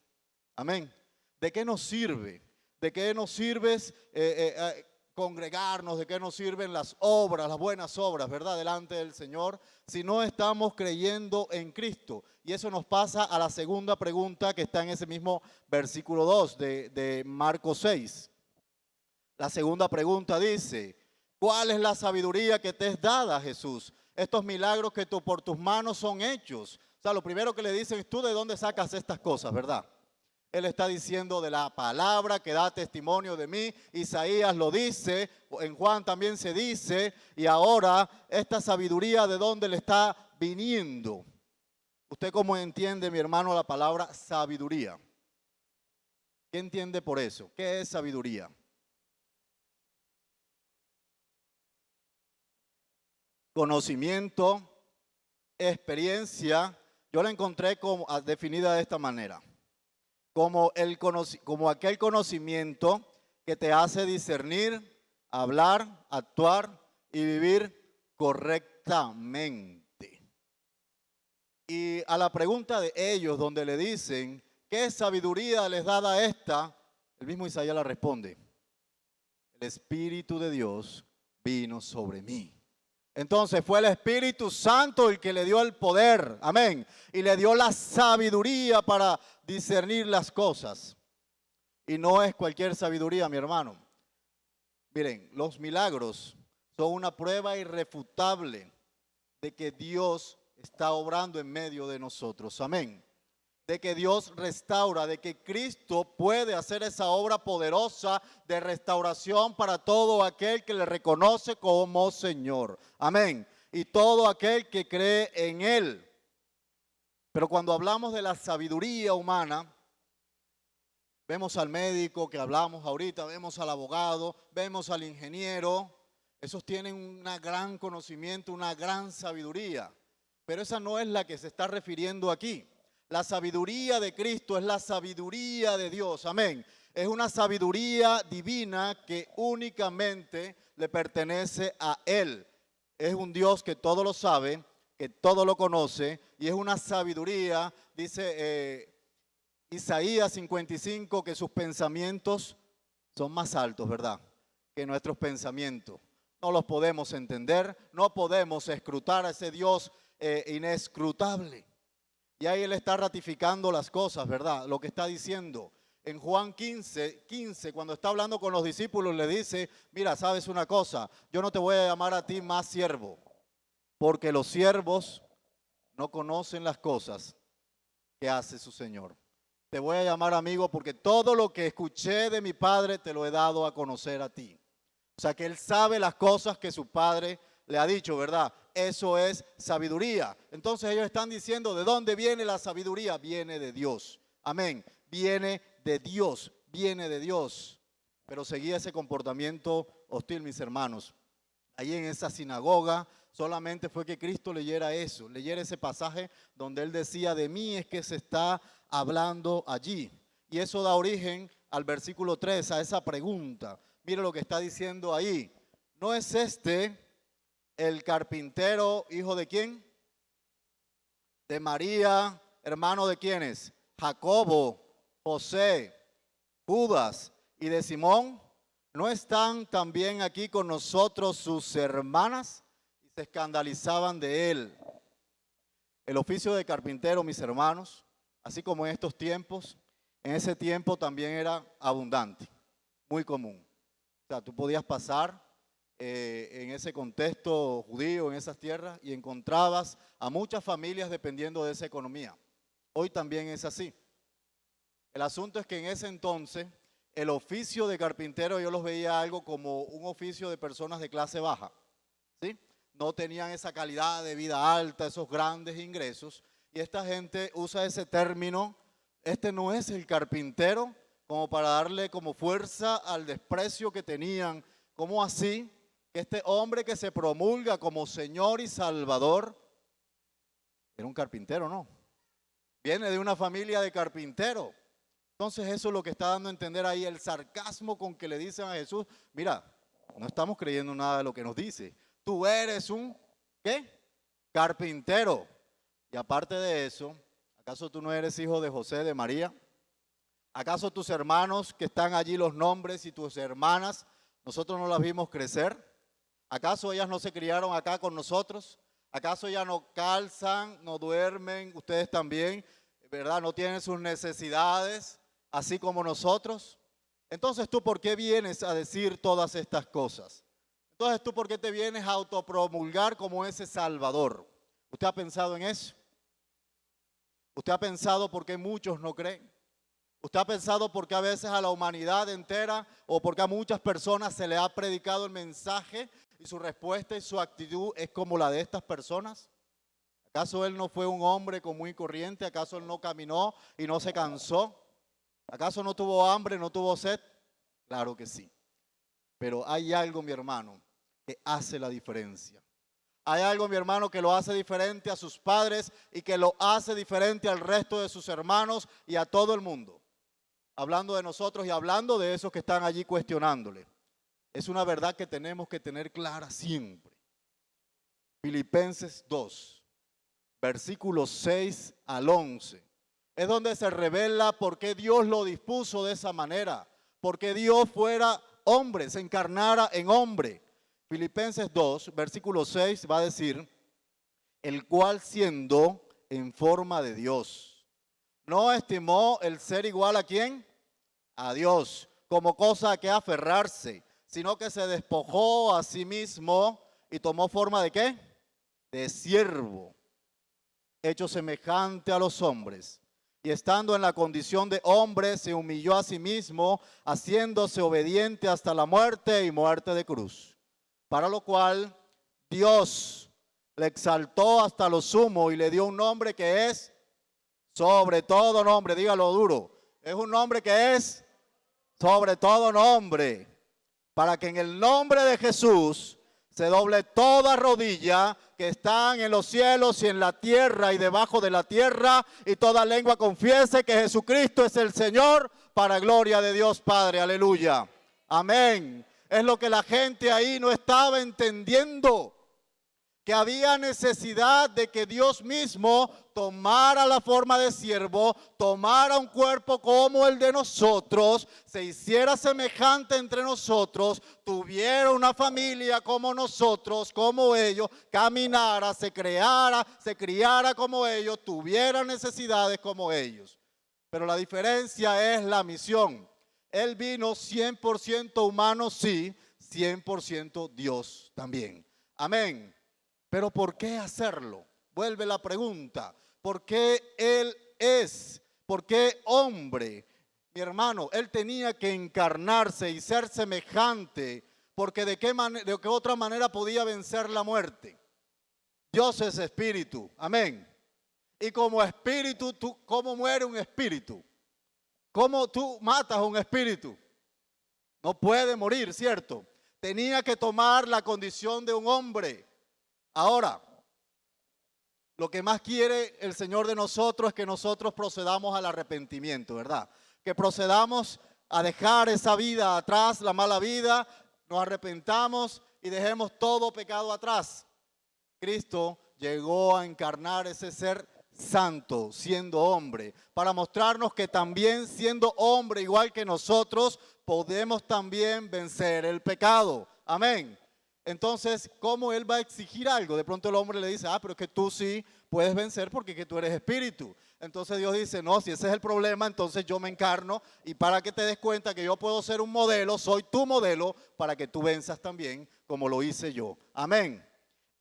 S1: Amén. ¿De qué nos sirve? ¿De qué nos sirve congregarnos? ¿De qué nos sirven las obras, las buenas obras, verdad, delante del Señor, si no estamos creyendo en Cristo? Y eso nos pasa a la segunda pregunta que está en ese mismo versículo 2 de Marcos 6. La segunda pregunta dice, ¿cuál es la sabiduría que te es dada, Jesús? Estos milagros que por tus manos son hechos. O sea, lo primero que le dicen es, ¿tú de dónde sacas estas cosas, verdad? Él está diciendo de la palabra que da testimonio de mí. Isaías lo dice, en Juan también se dice, y ahora esta sabiduría de dónde le está viniendo. ¿Usted cómo entiende, mi hermano, la palabra sabiduría? ¿Qué entiende por eso? ¿Qué es sabiduría? Conocimiento, experiencia. Yo la encontré como definida de esta manera. Como aquel conocimiento que te hace discernir, hablar, actuar y vivir correctamente. Y a la pregunta de ellos donde le dicen, ¿qué sabiduría les dada esta? El mismo Isaías la responde, el Espíritu de Dios vino sobre mí. Entonces fue el Espíritu Santo el que le dio el poder, amén, y le dio la sabiduría para discernir las cosas. Y no es cualquier sabiduría, mi hermano. Miren, los milagros son una prueba irrefutable de que Dios está obrando en medio de nosotros, amén. De que Dios restaura, de que Cristo puede hacer esa obra poderosa de restauración para todo aquel que le reconoce como Señor. Amén. Y todo aquel que cree en Él. Pero cuando hablamos de la sabiduría humana, vemos al médico que hablamos ahorita, vemos al abogado, vemos al ingeniero. Esos tienen un gran conocimiento, una gran sabiduría. Pero esa no es la que se está refiriendo aquí. La sabiduría de Cristo es la sabiduría de Dios, amén. Es una sabiduría divina que únicamente le pertenece a Él. Es un Dios que todo lo sabe, que todo lo conoce, y es una sabiduría, dice Isaías 55, que sus pensamientos son más altos, ¿verdad?, que nuestros pensamientos. No los podemos entender, no podemos escrutar a ese Dios inescrutable. Y ahí Él está ratificando las cosas, ¿verdad? Lo que está diciendo. En Juan 15, cuando está hablando con los discípulos, le dice, mira, sabes una cosa, yo no te voy a llamar a ti más siervo, porque los siervos no conocen las cosas que hace su Señor. Te voy a llamar amigo porque todo lo que escuché de mi Padre te lo he dado a conocer a ti. O sea que Él sabe las cosas que su Padre le ha dicho, ¿verdad? Eso es sabiduría. Entonces ellos están diciendo, ¿de dónde viene la sabiduría? Viene de Dios. Amén. Viene de Dios, viene de Dios. Pero seguía ese comportamiento hostil, mis hermanos. Ahí en esa sinagoga solamente fue que Cristo leyera eso, leyera ese pasaje donde Él decía, de mí es que se está hablando allí. Y eso da origen al versículo 3, a esa pregunta. Mire lo que está diciendo ahí. ¿No es este el carpintero, hijo de quién? De María, hermano de quiénes? Jacobo, José, Judas y de Simón. ¿No están también aquí con nosotros sus hermanas? Y se escandalizaban de él. El oficio de carpintero, mis hermanos, así como en estos tiempos, en ese tiempo también era abundante, muy común. O sea, tú podías pasar en ese contexto judío, en esas tierras, y encontrabas a muchas familias dependiendo de esa economía. Hoy también es así. El asunto es que en ese entonces el oficio de carpintero yo los veía algo como un oficio de personas de clase baja, ¿sí? No tenían esa calidad de vida alta, esos grandes ingresos, y esta gente usa ese término, este no es el carpintero, como para darle como fuerza al desprecio que tenían. ¿Cómo así? Que este hombre que se promulga como Señor y Salvador era un carpintero, ¿no? Viene de una familia de carpinteros. Entonces eso es lo que está dando a entender ahí el sarcasmo con que le dicen a Jesús, mira, no estamos creyendo nada de lo que nos dice. Tú eres un, ¿qué? Carpintero. Y aparte de eso, ¿acaso tú no eres hijo de José, de María? ¿Acaso tus hermanos que están allí los nombres y tus hermanas, nosotros no las vimos crecer? ¿Acaso ellas no se criaron acá con nosotros? ¿Acaso ellas no calzan, no duermen, ustedes también, verdad? ¿No tienen sus necesidades? Así como nosotros. Entonces tú, ¿por qué vienes a decir todas estas cosas? Entonces tú, ¿por qué te vienes a autopromulgar como ese Salvador? ¿Usted ha pensado en eso? ¿Usted ha pensado por qué muchos no creen? ¿Usted ha pensado por qué a veces a la humanidad entera o por qué a muchas personas se le ha predicado el mensaje y su respuesta y su actitud es como la de estas personas? ¿Acaso él no fue un hombre común y corriente? ¿Acaso él no caminó y no se cansó? ¿Acaso no tuvo hambre, no tuvo sed? Claro que sí. Pero hay algo, mi hermano, que hace la diferencia. Hay algo, mi hermano, que lo hace diferente a sus padres y que lo hace diferente al resto de sus hermanos y a todo el mundo. Hablando de nosotros y hablando de esos que están allí cuestionándole. Es una verdad que tenemos que tener clara siempre. Filipenses 2, versículos 6 al 11. Es donde se revela por qué Dios lo dispuso de esa manera. Porque Dios fuera hombre, se encarnara en hombre. Filipenses 2, versículo 6 va a decir, el cual siendo en forma de Dios, no estimó el ser igual a ¿quién? A Dios, como cosa a que aferrarse, sino que se despojó a sí mismo y tomó forma ¿de qué? De siervo, hecho semejante a los hombres. Y estando en la condición de hombre, se humilló a sí mismo, haciéndose obediente hasta la muerte y muerte de cruz. Para lo cual Dios le exaltó hasta lo sumo y le dio un nombre que es sobre todo nombre, dígalo duro. Es un nombre que es sobre todo nombre, para que en el nombre de Jesús se doble toda rodilla que están en los cielos y en la tierra y debajo de la tierra, y toda lengua confiese que Jesucristo es el Señor, para gloria de Dios Padre. Aleluya. Amén. Es lo que la gente ahí no estaba entendiendo, que había necesidad de que Dios mismo tomara la forma de siervo, tomara un cuerpo como el de nosotros, se hiciera semejante entre nosotros, tuviera una familia como nosotros, como ellos, caminara, se criara como ellos, tuviera necesidades como ellos. Pero la diferencia es la misión. Él vino 100% humano, sí, 100% Dios también. Amén. Pero ¿por qué hacerlo? Vuelve la pregunta. ¿Por qué Él es? ¿Por qué hombre? Mi hermano, Él tenía que encarnarse y ser semejante, porque de qué otra manera podía vencer la muerte. Dios es espíritu. Amén. Y como espíritu, ¿cómo muere un espíritu? ¿Cómo tú matas a un espíritu? No puede morir, ¿cierto? Tenía que tomar la condición de un hombre. Ahora, lo que más quiere el Señor de nosotros es que nosotros procedamos al arrepentimiento, ¿verdad? Que procedamos a dejar esa vida atrás, la mala vida, nos arrepentamos y dejemos todo pecado atrás. Cristo llegó a encarnar ese ser santo, siendo hombre, para mostrarnos que también siendo hombre, igual que nosotros, podemos también vencer el pecado. Amén. Entonces, ¿cómo Él va a exigir algo? De pronto el hombre le dice, pero es que tú sí puedes vencer porque que tú eres espíritu. Entonces Dios dice, no, si ese es el problema, entonces yo me encarno y para que te des cuenta que yo puedo ser un modelo, soy tu modelo para que tú venzas también como lo hice yo. Amén.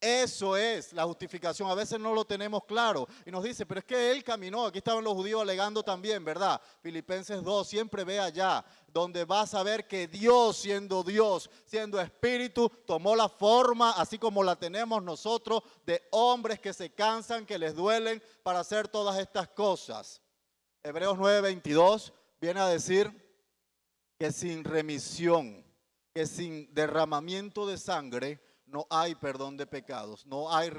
S1: Eso es la justificación. A veces no lo tenemos claro y nos dice, pero es que Él caminó. Aquí estaban los judíos alegando también, ¿verdad? Filipenses 2, siempre ve allá, donde vas a ver que Dios, siendo espíritu, tomó la forma, así como la tenemos nosotros, de hombres que se cansan, que les duelen para hacer todas estas cosas. Hebreos 9:22 viene a decir que sin remisión, que sin derramamiento de sangre, no hay perdón de pecados, no hay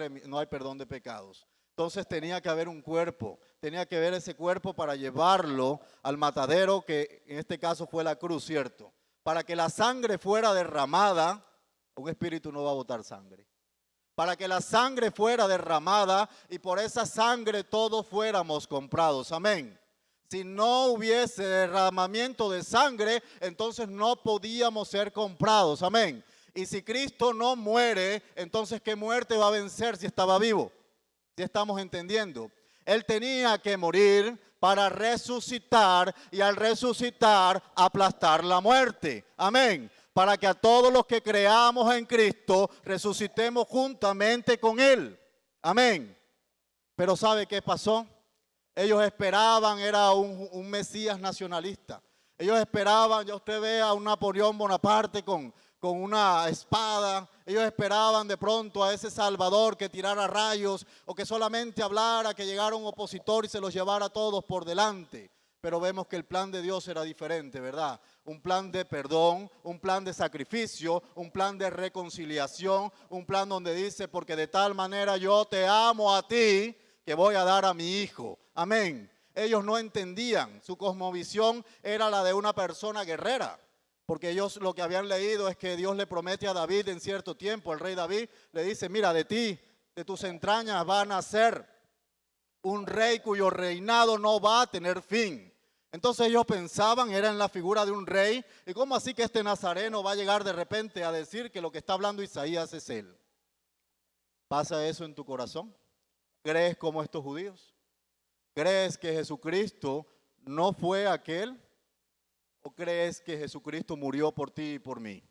S1: perdón de pecados. Entonces tenía que haber un cuerpo, tenía que haber ese cuerpo para llevarlo al matadero, que en este caso fue la cruz, ¿cierto? Para que la sangre fuera derramada, un espíritu no va a botar sangre. Para que la sangre fuera derramada y por esa sangre todos fuéramos comprados, amén. Si no hubiese derramamiento de sangre, entonces no podíamos ser comprados, amén. Y si Cristo no muere, entonces ¿qué muerte va a vencer si estaba vivo? Si estamos entendiendo. Él tenía que morir para resucitar y al resucitar aplastar la muerte. Amén. Para que a todos los que creamos en Cristo resucitemos juntamente con Él. Amén. Pero ¿sabe qué pasó? Ellos esperaban, era un Mesías nacionalista. Ellos esperaban, ya usted ve a un Napoleón Bonaparte con una espada. Ellos esperaban de pronto a ese Salvador que tirara rayos o que solamente hablara, que llegara un opositor y se los llevara a todos por delante. Pero vemos que el plan de Dios era diferente, ¿verdad? Un plan de perdón, un plan de sacrificio, un plan de reconciliación, un plan donde dice, porque de tal manera yo te amo a ti, que voy a dar a mi hijo. Amén. Ellos no entendían, su cosmovisión era la de una persona guerrera. Porque ellos lo que habían leído es que Dios le promete a David en cierto tiempo, el rey David le dice, mira, de ti, de tus entrañas va a nacer un rey cuyo reinado no va a tener fin. Entonces ellos pensaban, era en la figura de un rey, y cómo así que este nazareno va a llegar de repente a decir que lo que está hablando Isaías es él. ¿Pasa eso en tu corazón? ¿Crees como estos judíos? ¿Crees que Jesucristo no fue aquel? ¿O crees que Jesucristo murió por ti y por mí?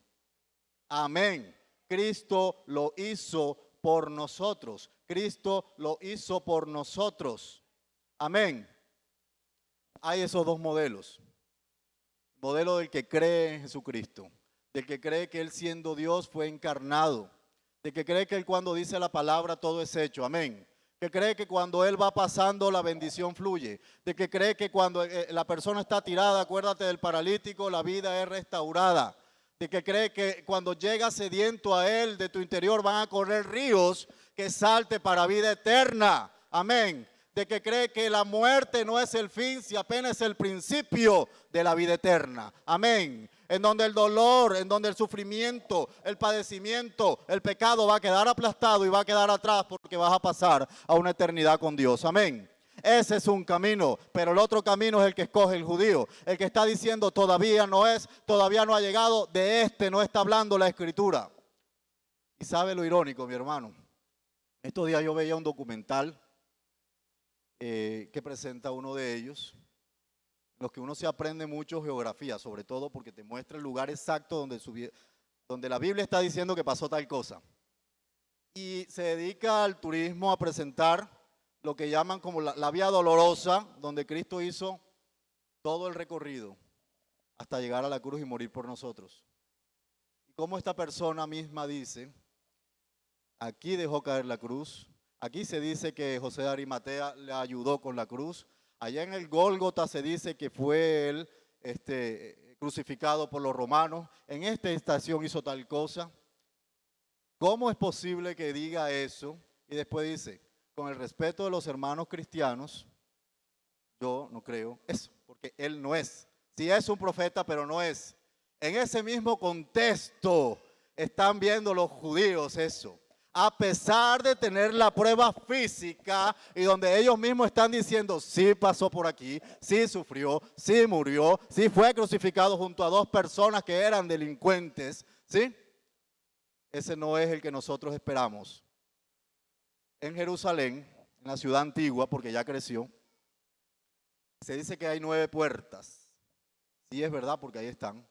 S1: Amén. Cristo lo hizo por nosotros. Cristo lo hizo por nosotros. Amén. Hay esos dos modelos. El modelo del que cree en Jesucristo, del que cree que Él siendo Dios fue encarnado, del que cree que Él cuando dice la palabra todo es hecho. Amén. Que cree que cuando Él va pasando la bendición fluye, de que cree que cuando la persona está tirada, acuérdate del paralítico, la vida es restaurada, de que cree que cuando llega sediento a Él, de tu interior van a correr ríos que salte para vida eterna, amén, de que cree que la muerte no es el fin, si apenas es el principio de la vida eterna, amén. En donde el dolor, en donde el sufrimiento, el padecimiento, el pecado va a quedar aplastado y va a quedar atrás porque vas a pasar a una eternidad con Dios. Amén. Ese es un camino, pero el otro camino es el que escoge el judío. El que está diciendo todavía no es, todavía no ha llegado, de este no está hablando la Escritura. Y sabe lo irónico, mi hermano. Estos días yo veía un documental que presenta uno de ellos. los que uno se aprende mucho geografía, sobre todo porque te muestra el lugar exacto donde la Biblia está diciendo que pasó tal cosa. Y se dedica al turismo a presentar lo que llaman como la vía dolorosa, donde Cristo hizo todo el recorrido hasta llegar a la cruz y morir por nosotros. Y como esta persona misma dice, aquí dejó caer la cruz, aquí se dice que José de Arimatea le ayudó con la cruz, allá en el Gólgota se dice que fue él crucificado por los romanos, en esta estación hizo tal cosa. ¿Cómo es posible que diga eso? Y después dice, con el respeto de los hermanos cristianos, yo no creo eso, porque él no es. Sí es un profeta, pero no es. En ese mismo contexto están viendo los judíos eso. A pesar de tener la prueba física y donde ellos mismos están diciendo, sí pasó por aquí, sí sufrió, sí murió, sí fue crucificado junto a dos personas que eran delincuentes, ¿sí? Ese no es el que nosotros esperamos. En Jerusalén, en la ciudad antigua, porque ya creció, se dice que hay 9 puertas. Sí es verdad, porque ahí están.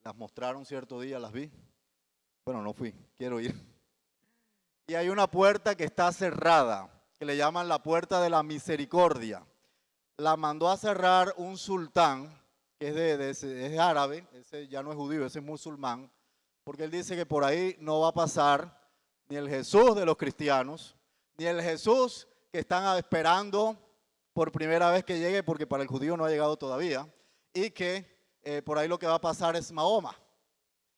S1: Las mostraron cierto día, las vi. Bueno, no fui, quiero ir. Y hay una puerta que está cerrada, que le llaman la puerta de la misericordia. La mandó a cerrar un sultán, que es árabe, ese ya no es judío, ese es musulmán, porque él dice que por ahí no va a pasar ni el Jesús de los cristianos, ni el Jesús que están esperando por primera vez que llegue, porque para el judío no ha llegado todavía, y que por ahí lo que va a pasar es Mahoma.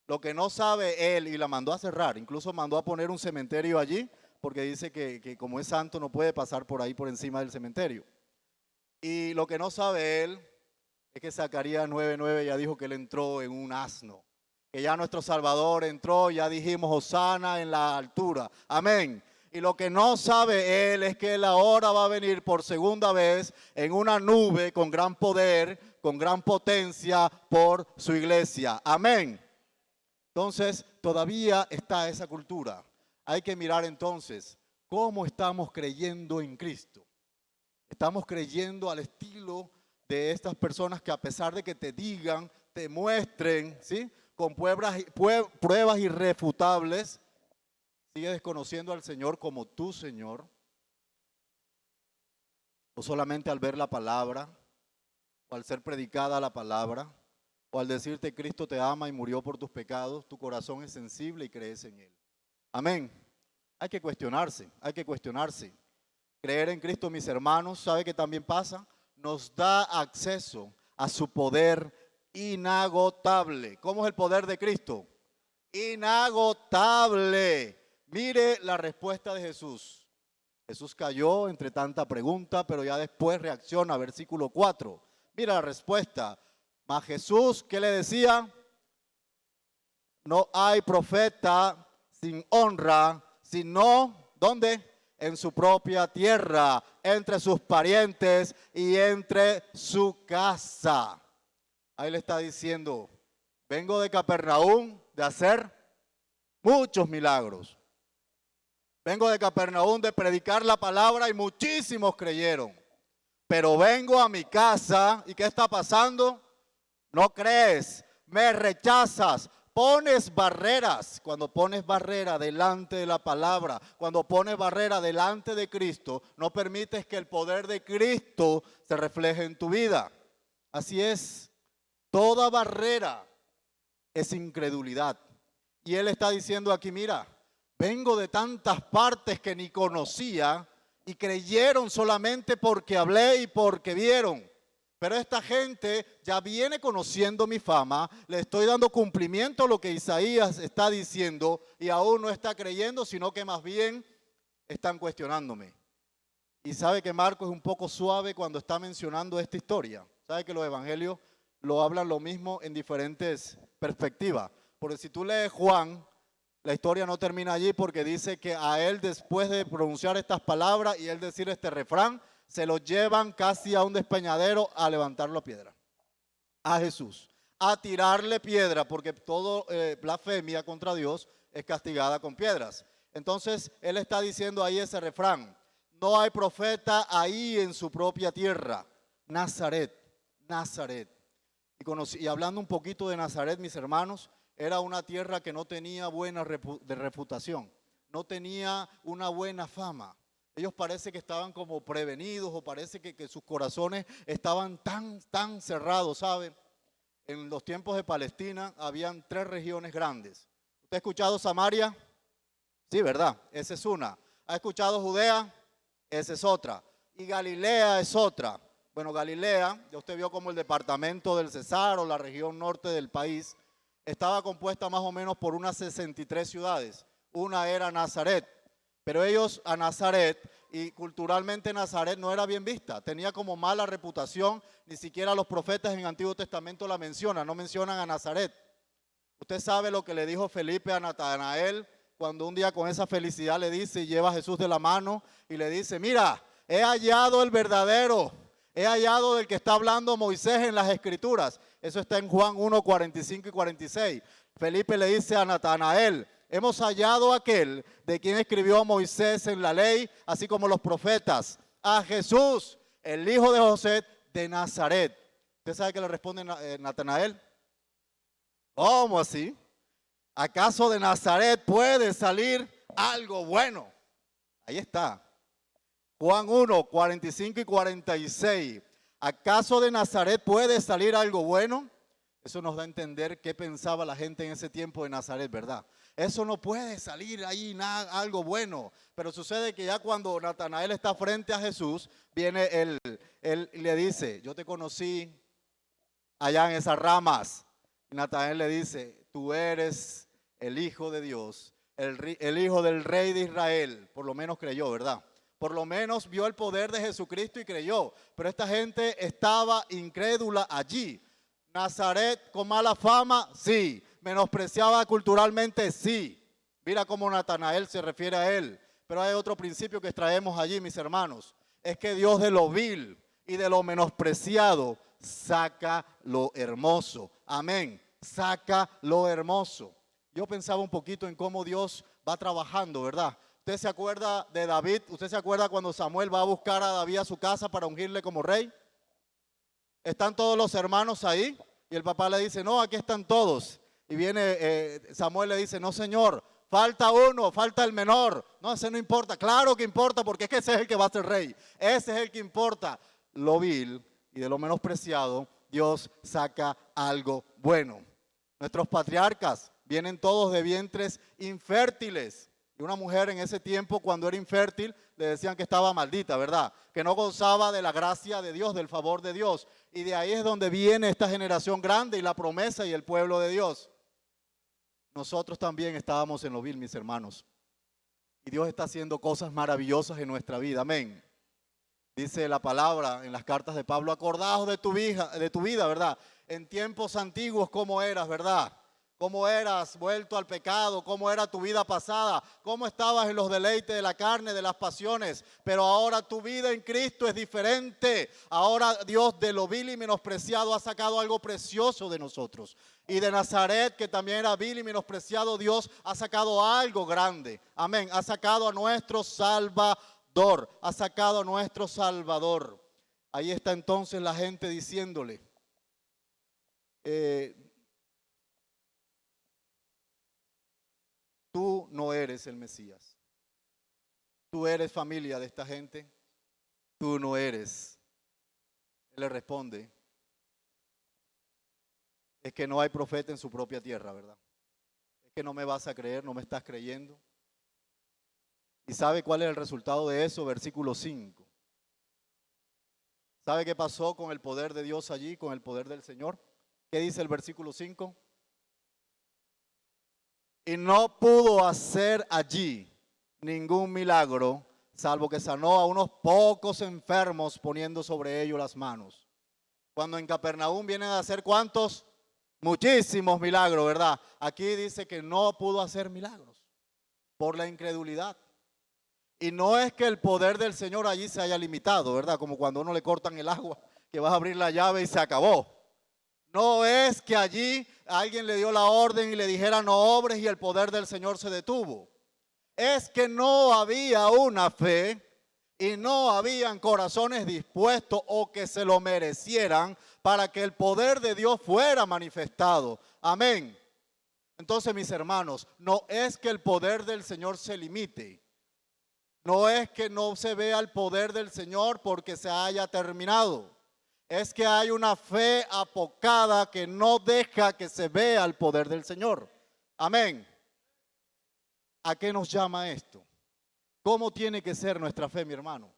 S1: Lo que no sabe él, y la mandó a cerrar, incluso mandó a poner un cementerio allí, porque dice que como es santo no puede pasar por ahí por encima del cementerio. Y lo que no sabe él es que Zacarías 9:9 ya dijo que él entró en un asno, que ya nuestro Salvador entró, ya dijimos Hosana en la altura. Amén. Y lo que no sabe él es que él ahora va a venir por segunda vez en una nube con gran poder, con gran potencia por su iglesia. Amén. Entonces, todavía está esa cultura. Hay que mirar entonces cómo estamos creyendo en Cristo. Estamos creyendo al estilo de estas personas que a pesar de que te digan, te muestren, ¿sí?, con pruebas irrefutables, sigue desconociendo al Señor como tu Señor. O solamente al ver la palabra, o al ser predicada la palabra, o al decirte Cristo te ama y murió por tus pecados, tu corazón es sensible y crees en Él. Amén. Hay que cuestionarse, hay que cuestionarse. Creer en Cristo, mis hermanos, ¿sabe qué también pasa? Nos da acceso a su poder inagotable. ¿Cómo es el poder de Cristo? Inagotable. Mire la respuesta de Jesús. Jesús cayó entre tanta pregunta, pero ya después reacciona, versículo 4. Mira la respuesta. Mas Jesús, ¿qué le decía? No hay profeta sin honra, sino, ¿dónde? En su propia tierra, entre sus parientes y entre su casa. Ahí le está diciendo, vengo de Capernaum de hacer muchos milagros. Vengo de Capernaum de predicar la palabra y muchísimos creyeron. Pero vengo a mi casa y ¿qué está pasando? No crees, me rechazas, pones barreras. Cuando pones barrera delante de la palabra, cuando pones barrera delante de Cristo, no permites que el poder de Cristo se refleje en tu vida. Así es, toda barrera es incredulidad. Y Él está diciendo aquí, mira, vengo de tantas partes que ni conocía y creyeron solamente porque hablé y porque vieron. Pero esta gente ya viene conociendo mi fama, le estoy dando cumplimiento a lo que Isaías está diciendo y aún no está creyendo, sino que más bien están cuestionándome. Y sabe que Marcos es un poco suave cuando está mencionando esta historia. Sabe que los evangelios lo hablan lo mismo en diferentes perspectivas. Porque si tú lees Juan, la historia no termina allí porque dice que a él después de pronunciar estas palabras y él decir este refrán, se lo llevan casi a un despeñadero a levantarlo a piedra. A Jesús. A tirarle piedra, porque todo blasfemia contra Dios es castigada con piedras. Entonces, él está diciendo ahí ese refrán. No hay profeta ahí en su propia tierra, Nazaret. Nazaret. Y hablando un poquito de Nazaret, mis hermanos, era una tierra que no tenía buena reputación, no tenía una buena fama. Ellos parece que estaban como prevenidos o parece que sus corazones estaban tan cerrados, ¿saben? En los tiempos de Palestina habían 3 regiones grandes. ¿Usted ha escuchado Samaria? Sí, ¿verdad? Esa es una. ¿Ha escuchado Judea? Esa es otra. Y Galilea es otra. Bueno, Galilea, ya usted vio como el departamento del Cesar o la región norte del país, estaba compuesta más o menos por unas 63 ciudades. Una era Nazaret, pero ellos a Nazaret, y culturalmente Nazaret no era bien vista, tenía como mala reputación, ni siquiera los profetas en el Antiguo Testamento la mencionan, no mencionan a Nazaret. Usted sabe lo que le dijo Felipe a Natanael cuando un día con esa felicidad le dice y lleva a Jesús de la mano y le dice, mira, he hallado el verdadero, he hallado del que está hablando Moisés en las Escrituras. Eso está en Juan 1, 45 y 46. Felipe le dice a Natanael, hemos hallado aquel de quien escribió Moisés en la ley, así como los profetas, a Jesús, el hijo de José de Nazaret. ¿Usted sabe qué le responde Natanael? ¿Cómo así? ¿Acaso de Nazaret puede salir algo bueno? Ahí está. Juan 1, 45 y 46. ¿Acaso de Nazaret puede salir algo bueno? Eso nos da a entender qué pensaba la gente en ese tiempo de Nazaret, ¿verdad? Eso no puede salir ahí nada, algo bueno. Pero sucede que ya cuando Natanael está frente a Jesús, viene él y le dice, yo te conocí allá en esas ramas. Y Natanael le dice, tú eres el Hijo de Dios, el Hijo del Rey de Israel. Por lo menos creyó, ¿verdad? Por lo menos vio el poder de Jesucristo y creyó. Pero esta gente estaba incrédula allí. Nazaret con mala fama, sí. Menospreciaba culturalmente, sí. Mira cómo Natanael se refiere a él. Pero hay otro principio que extraemos allí, mis hermanos. Es que Dios de lo vil y de lo menospreciado saca lo hermoso. Amén. Saca lo hermoso. Yo pensaba un poquito en cómo Dios va trabajando, ¿verdad? ¿Usted se acuerda de David? ¿Usted se acuerda cuando Samuel va a buscar a David a su casa para ungirle como rey? ¿Están todos los hermanos ahí? Y el papá le dice, no, aquí están todos. Y viene Samuel le dice, no señor, falta uno, falta el menor. No, ese no importa. Claro que importa porque es que ese es el que va a ser rey. Ese es el que importa. Lo vil y de lo menospreciado, Dios saca algo bueno. Nuestros patriarcas vienen todos de vientres infértiles. Y una mujer en ese tiempo, cuando era infértil, le decían que estaba maldita, ¿verdad? Que no gozaba de la gracia de Dios, del favor de Dios. Y de ahí es donde viene esta generación grande y la promesa y el pueblo de Dios. Nosotros también estábamos en lo vil, mis hermanos. Y Dios está haciendo cosas maravillosas en nuestra vida. Amén. Dice la palabra en las cartas de Pablo, acordaos de tu vida, ¿verdad? En tiempos antiguos, ¿cómo eras, verdad? ¿Cómo eras vuelto al pecado? ¿Cómo era tu vida pasada? ¿Cómo estabas en los deleites de la carne, de las pasiones? Pero ahora tu vida en Cristo es diferente. Ahora Dios de lo vil y menospreciado ha sacado algo precioso de nosotros. Y de Nazaret, que también era vil y menospreciado, Dios ha sacado algo grande. Amén. Ha sacado a nuestro Salvador. Ha sacado a nuestro Salvador. Ahí está entonces la gente diciéndole, tú no eres el Mesías. Tú eres familia de esta gente. Tú no eres. Él le responde, es que no hay profeta en su propia tierra, ¿verdad? Es que no me vas a creer, no me estás creyendo. ¿Y sabe cuál es el resultado de eso? Versículo 5. ¿Sabe qué pasó con el poder de Dios allí, con el poder del Señor? ¿Qué dice el versículo 5? Y no pudo hacer allí ningún milagro, salvo que sanó a unos pocos enfermos poniendo sobre ellos las manos. Cuando en Capernaum vienen a hacer ¿cuántos? Muchísimos milagros, ¿verdad? Aquí dice que no pudo hacer milagros por la incredulidad. Y no es que el poder del Señor allí se haya limitado, ¿verdad? Como cuando a uno le cortan el agua, que vas a abrir la llave y se acabó. No es que allí alguien le dio la orden y le dijera no obres y el poder del Señor se detuvo. Es que no había una fe y no habían corazones dispuestos o que se lo merecieran para que el poder de Dios fuera manifestado. Amén. Entonces, mis hermanos, no es que el poder del Señor se limite. No es que no se vea el poder del Señor porque se haya terminado. Es que hay una fe apocada que no deja que se vea el poder del Señor. Amén. ¿A qué nos llama esto? ¿Cómo tiene que ser nuestra fe, mi hermano?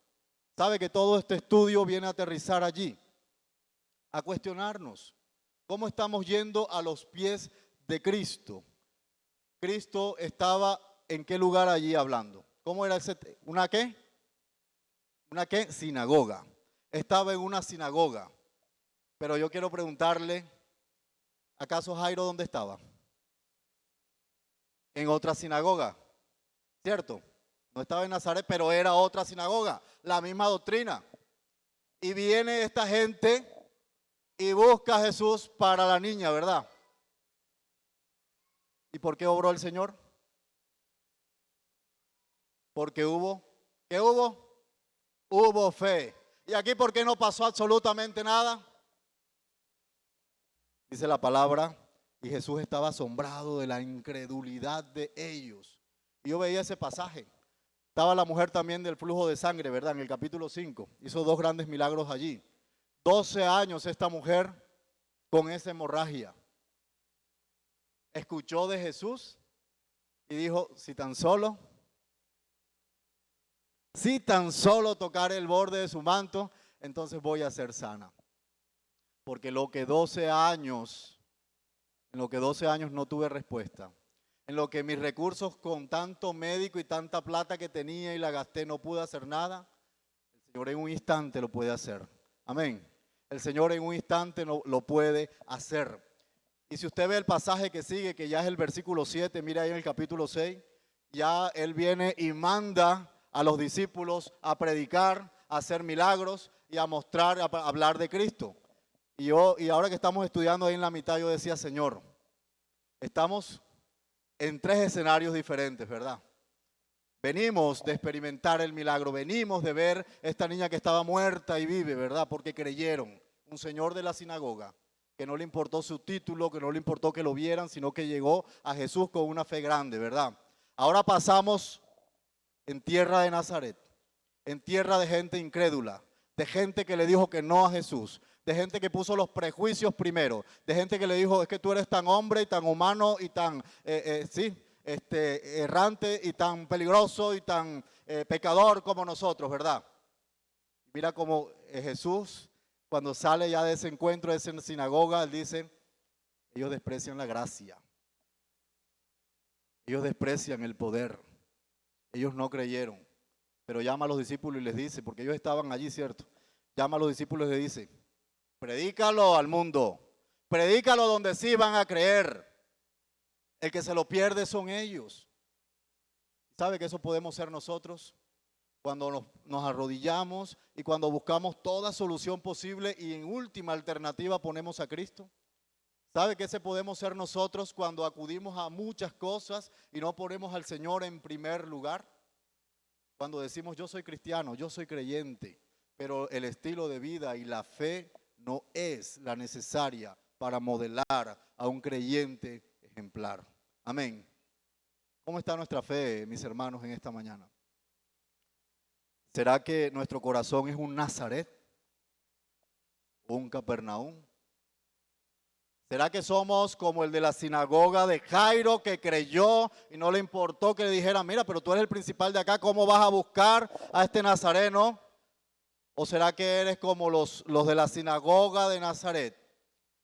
S1: Sabe que todo este estudio viene a aterrizar allí, a cuestionarnos cómo estamos yendo a los pies de Cristo. Cristo estaba en qué lugar allí hablando. ¿Cómo era ese? ¿Una qué? ¿Una qué? Sinagoga. Estaba en una sinagoga. Pero yo quiero preguntarle, ¿acaso Jairo dónde estaba? En otra sinagoga, ¿cierto? No estaba en Nazaret, pero era otra sinagoga, la misma doctrina. Y viene esta gente y busca a Jesús para la niña, ¿verdad? ¿Y por qué obró el Señor? Porque hubo, ¿qué hubo? Hubo fe. ¿Y aquí por qué no pasó absolutamente nada? Dice la palabra, y Jesús estaba asombrado de la incredulidad de ellos. Y yo veía ese pasaje. Estaba la mujer también del flujo de sangre, ¿verdad? En el capítulo 5. Hizo 2 grandes milagros allí. 12 años esta mujer con esa hemorragia. Escuchó de Jesús y dijo, si tan solo tocar el borde de su manto, entonces voy a ser sana. Porque en lo que 12 años no tuve respuesta. En lo que mis recursos con tanto médico y tanta plata que tenía y la gasté no pude hacer nada, el Señor en un instante lo puede hacer. Amén. El Señor en un instante lo puede hacer. Y si usted ve el pasaje que sigue, que ya es el versículo 7, mira ahí en el capítulo 6, ya Él viene y manda a los discípulos a predicar, a hacer milagros y a mostrar, a hablar de Cristo. Y ahora que estamos estudiando ahí en la mitad, yo decía, Señor, estamos en 3 escenarios diferentes, ¿verdad? Venimos de experimentar el milagro, venimos de ver esta niña que estaba muerta y vive, ¿verdad? Porque creyeron. Un señor de la sinagoga, que no le importó su título, que no le importó que lo vieran, sino que llegó a Jesús con una fe grande, ¿verdad? Ahora pasamos en tierra de Nazaret, en tierra de gente incrédula, de gente que le dijo que no a Jesús, de gente que puso los prejuicios primero, de gente que le dijo, es que tú eres tan hombre y tan humano y tan, errante y tan peligroso y tan pecador como nosotros, ¿verdad? Mira cómo Jesús, cuando sale ya de ese encuentro, de esa sinagoga, él dice, ellos desprecian la gracia, ellos desprecian el poder, ellos no creyeron, pero llama a los discípulos y les dice, porque ellos estaban allí, ¿cierto? Llama a los discípulos y les dice, predícalo al mundo, predícalo donde sí van a creer. El que se lo pierde son ellos. ¿Sabe que eso podemos ser nosotros? Cuando nos arrodillamos y cuando buscamos toda solución posible y en última alternativa ponemos a Cristo. ¿Sabe que ese podemos ser nosotros cuando acudimos a muchas cosas y no ponemos al Señor en primer lugar? Cuando decimos yo soy cristiano, yo soy creyente, pero el estilo de vida y la fe no es la necesaria para modelar a un creyente ejemplar. Amén. ¿Cómo está nuestra fe, mis hermanos, en esta mañana? ¿Será que nuestro corazón es un Nazaret o un Capernaum? ¿Será que somos como el de la sinagoga de Jairo que creyó y no le importó que le dijeran, mira, pero tú eres el principal de acá, ¿cómo vas a buscar a este nazareno? ¿O será que eres como los de la sinagoga de Nazaret,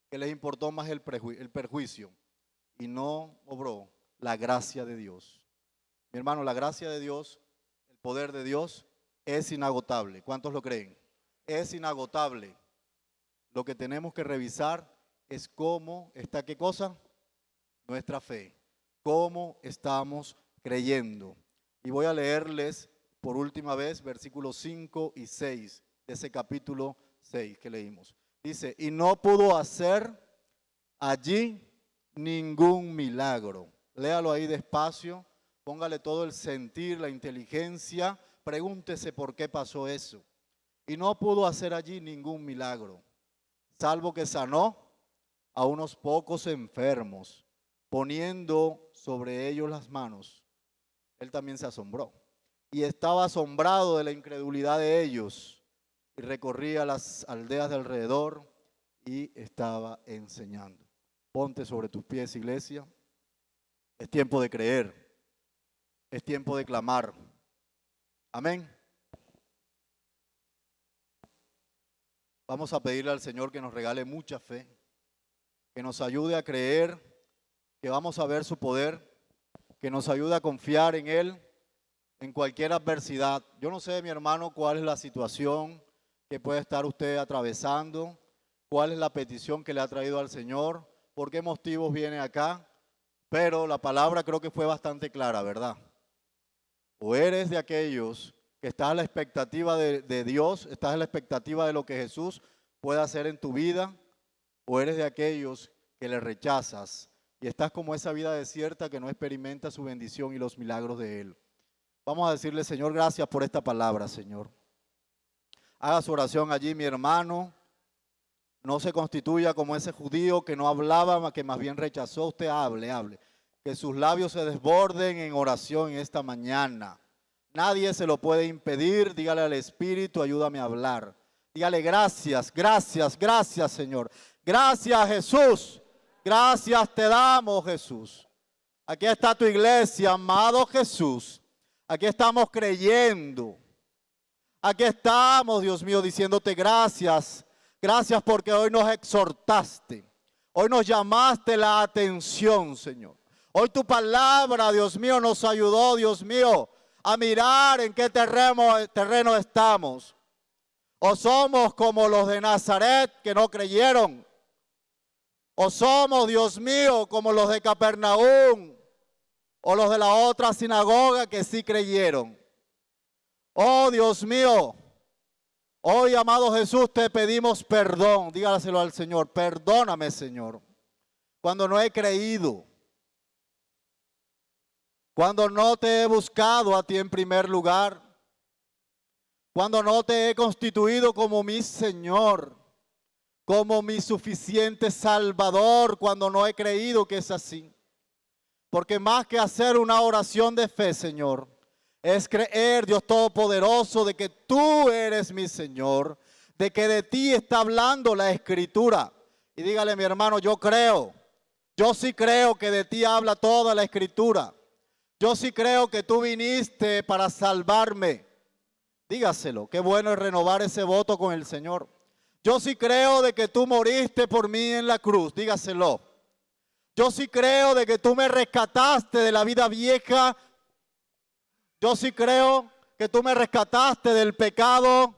S1: que les importó más el perjuicio y no obró la gracia de Dios? Mi hermano, la gracia de Dios, el poder de Dios es inagotable. ¿Cuántos lo creen? Es inagotable. Lo que tenemos que revisar es cómo está, ¿qué cosa? Nuestra fe. Cómo estamos creyendo. Y voy a leerles por última vez versículos 5 y 6 de ese capítulo 6 que leímos. Dice, y no pudo hacer allí ningún milagro. Léalo ahí despacio, póngale todo el sentir, la inteligencia, pregúntese por qué pasó eso. Y no pudo hacer allí ningún milagro, salvo que sanó a unos pocos enfermos, poniendo sobre ellos las manos. Él también se asombró y estaba asombrado de la incredulidad de ellos, y recorría las aldeas de alrededor y estaba enseñando. Ponte sobre tus pies, iglesia. Es tiempo de creer, es tiempo de clamar. Amén. Vamos a pedirle al Señor que nos regale mucha fe, que nos ayude a creer, que vamos a ver su poder, que nos ayude a confiar en Él en cualquier adversidad. Yo no sé, mi hermano, cuál es la situación que puede estar usted atravesando, cuál es la petición que le ha traído al Señor, por qué motivos viene acá, pero la palabra creo que fue bastante clara, ¿verdad? O eres de aquellos que estás a la expectativa de Dios, estás a la expectativa de lo que Jesús puede hacer en tu vida, o eres de aquellos que le rechazas y estás como esa vida desierta que no experimenta su bendición y los milagros de Él. Vamos a decirle, Señor, gracias por esta palabra, Señor. Haga su oración allí, mi hermano. No se constituya como ese judío que no hablaba, que más bien rechazó. Usted hable. Que sus labios se desborden en oración en esta mañana. Nadie se lo puede impedir. Dígale al Espíritu, ayúdame a hablar. Dígale gracias, Señor. Gracias, Jesús. Gracias te damos, Jesús. Aquí está tu iglesia, amado Jesús. Aquí estamos creyendo. Aquí estamos, Dios mío, diciéndote gracias. Gracias porque hoy nos exhortaste. Hoy nos llamaste la atención, Señor. Hoy tu palabra, Dios mío, nos ayudó, Dios mío, a mirar en qué terreno estamos. O somos como los de Nazaret que no creyeron. O somos, Dios mío, como los de Capernaum. O los de la otra sinagoga que sí creyeron. Oh, Dios mío. Hoy, amado Jesús, te pedimos perdón. Dígaselo al Señor. Perdóname, Señor. Cuando no he creído. Cuando no te he buscado a ti en primer lugar. Cuando no te he constituido como mi Señor. Como mi suficiente Salvador. Cuando no he creído que es así. Porque más que hacer una oración de fe, Señor, es creer, Dios Todopoderoso, de que tú eres mi Señor, de que de ti está hablando la Escritura. Y dígale, mi hermano, yo sí creo que de ti habla toda la Escritura. Yo sí creo que tú viniste para salvarme. Dígaselo, qué bueno es renovar ese voto con el Señor. Yo sí creo de que tú moriste por mí en la cruz, dígaselo. Yo sí creo de que tú me rescataste de la vida vieja. Yo sí creo que tú me rescataste del pecado.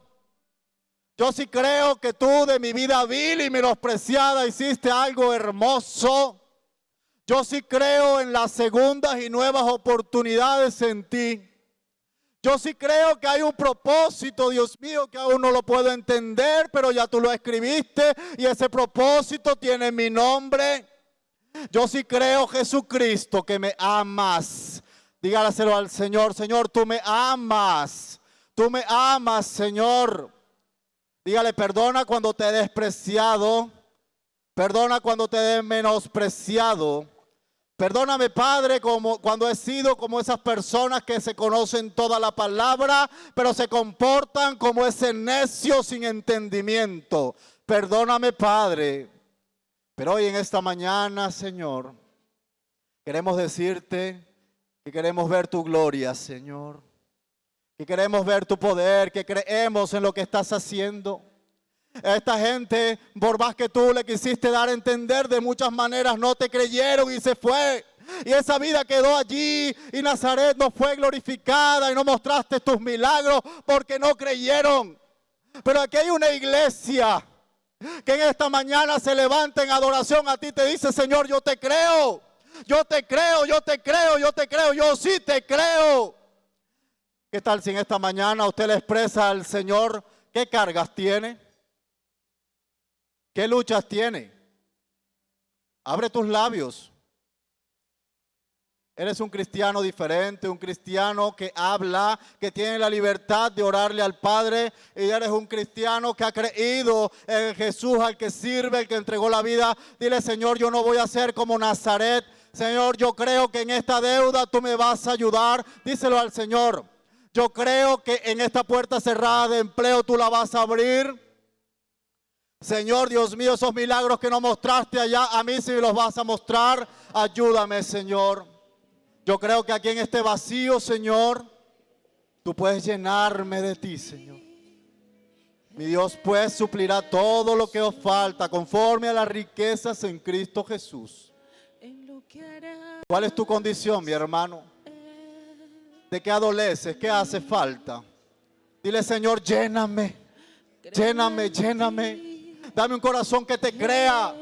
S1: Yo sí creo que tú de mi vida vil y menospreciada hiciste algo hermoso. Yo sí creo en las segundas y nuevas oportunidades en ti. Yo sí creo que hay un propósito, Dios mío, que aún no lo puedo entender, pero ya tú lo escribiste y ese propósito tiene mi nombre. Yo sí creo, Jesucristo, que me amas. Dígaselo al Señor. Señor, tú me amas. Tú me amas, Señor. Dígale, perdona cuando te he despreciado. Perdona cuando te he menospreciado. Perdóname, Padre, cuando he sido como esas personas que se conocen toda la palabra, pero se comportan como ese necio sin entendimiento. Perdóname, Padre. Pero hoy en esta mañana, Señor, queremos decirte que queremos ver tu gloria, Señor. Que queremos ver tu poder, que creemos en lo que estás haciendo. Esta gente, por más que tú le quisiste dar a entender, de muchas maneras no te creyeron y se fue. Y esa vida quedó allí y Nazaret no fue glorificada y no mostraste tus milagros porque no creyeron. Pero aquí hay una iglesia que en esta mañana se levanta en adoración a ti, te dice, Señor, yo te creo, yo te creo, yo te creo, yo te creo, yo sí te creo. ¿Qué tal si en esta mañana usted le expresa al Señor qué cargas tiene? ¿Qué luchas tiene? Abre tus labios. Eres un cristiano diferente, un cristiano que habla, que tiene la libertad de orarle al Padre. Y eres un cristiano que ha creído en Jesús, al que sirve, el que entregó la vida. Dile, Señor, yo no voy a ser como Nazaret. Señor, yo creo que en esta deuda tú me vas a ayudar. Díselo al Señor. Yo creo que en esta puerta cerrada de empleo tú la vas a abrir. Señor, Dios mío, esos milagros que no mostraste allá, a mí sí me los vas a mostrar. Ayúdame, Señor. Yo creo que aquí en este vacío, Señor, tú puedes llenarme de ti, Señor. Mi Dios, pues, suplirá todo lo que os falta conforme a las riquezas en Cristo Jesús. ¿Cuál es tu condición, mi hermano? ¿De qué adoleces? ¿Qué hace falta? Dile, Señor, lléname, lléname, lléname. Dame un corazón que te crea.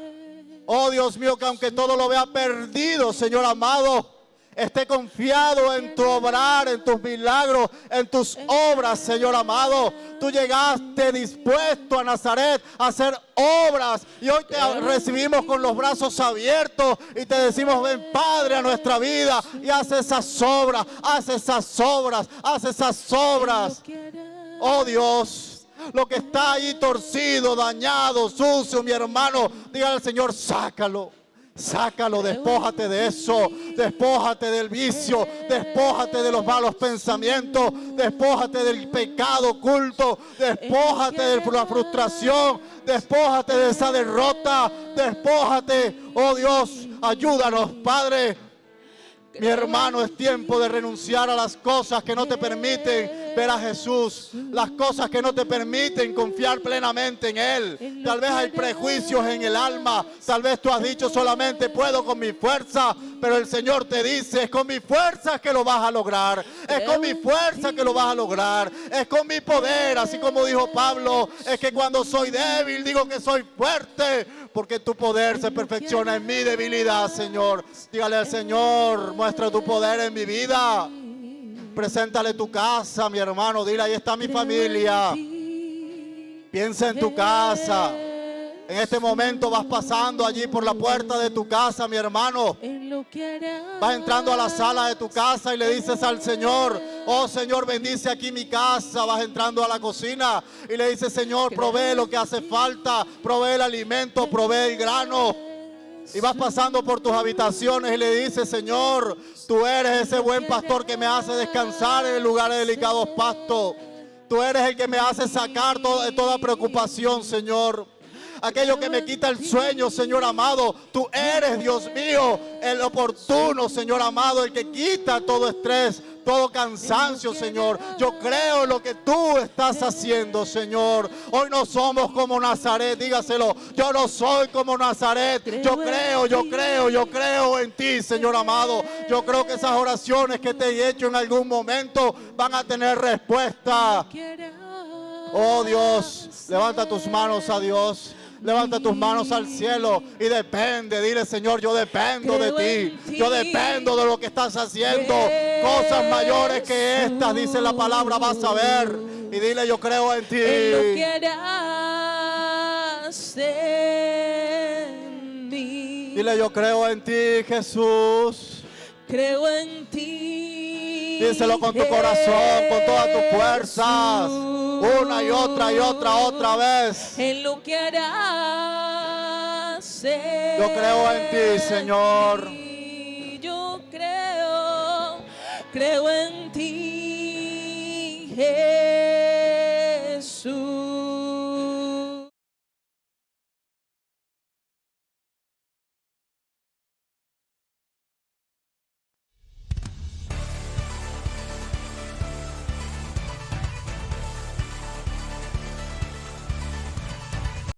S1: Oh, Dios mío, que aunque todo lo vea perdido, Señor amado, esté confiado en tu obrar, en tus milagros, en tus obras, Señor amado. Tú llegaste dispuesto a Nazaret a hacer obras y hoy te recibimos con los brazos abiertos y te decimos, ven, Padre, a nuestra vida y haz esas obras, haz esas obras, haz esas obras. Oh, Dios, lo que está ahí torcido, dañado, sucio, mi hermano, dígale al Señor, sácalo. Sácalo, despójate de eso, despójate del vicio, despójate de los malos pensamientos, despójate del pecado oculto, despójate de la frustración, despójate de esa derrota, despójate, oh Dios, ayúdanos, Padre. Mi hermano, es tiempo de renunciar a las cosas que no te permiten ver a Jesús, las cosas que no te permiten confiar plenamente en Él. Tal vez hay prejuicios en el alma, tal vez tú has dicho solamente puedo con mi fuerza, pero el Señor te dice, es con mi fuerza que lo vas a lograr, es con mi fuerza que lo vas a lograr, es con mi poder, así como dijo Pablo, es que cuando soy débil digo que soy fuerte, porque tu poder se perfecciona en mi debilidad, Señor. Dígale al Señor, muestra tu poder en mi vida. Preséntale tu casa, mi hermano. Dile, ahí está mi familia. Piensa en tu casa. En este momento vas pasando allí por la puerta de tu casa, mi hermano. Vas entrando a la sala de tu casa y le dices al Señor, oh Señor, bendice aquí mi casa. Vas entrando a la cocina y le dices, Señor, provee lo que hace falta, provee el alimento, provee el grano. Y vas pasando por tus habitaciones y le dices, Señor, tú eres ese buen pastor que me hace descansar en lugares de delicados pastos. Tú eres el que me hace sacar toda preocupación, Señor. Aquello que me quita el sueño, Señor amado. Tú eres, Dios mío, el oportuno, Señor amado, el que quita todo estrés, todo cansancio, Señor. Yo creo en lo que tú estás haciendo, Señor. Hoy no somos como Nazaret, dígaselo. Yo no soy como Nazaret. Yo creo en ti, Señor amado. Yo creo que esas oraciones que te he hecho en algún momento van a tener respuesta. Oh Dios, levanta tus manos a Dios. Levanta tus manos al cielo y depende. Dile, Señor, yo dependo de ti. Yo dependo de lo que estás haciendo. Cosas mayores que estas, dice la palabra, vas a ver. Y dile, yo creo en ti. Dile, yo creo en ti, Jesús.
S2: Creo en ti.
S1: Díselo con tu corazón, con todas tus fuerzas. Una y otra vez.
S2: En lo que harás.
S1: Yo creo en ti, Señor.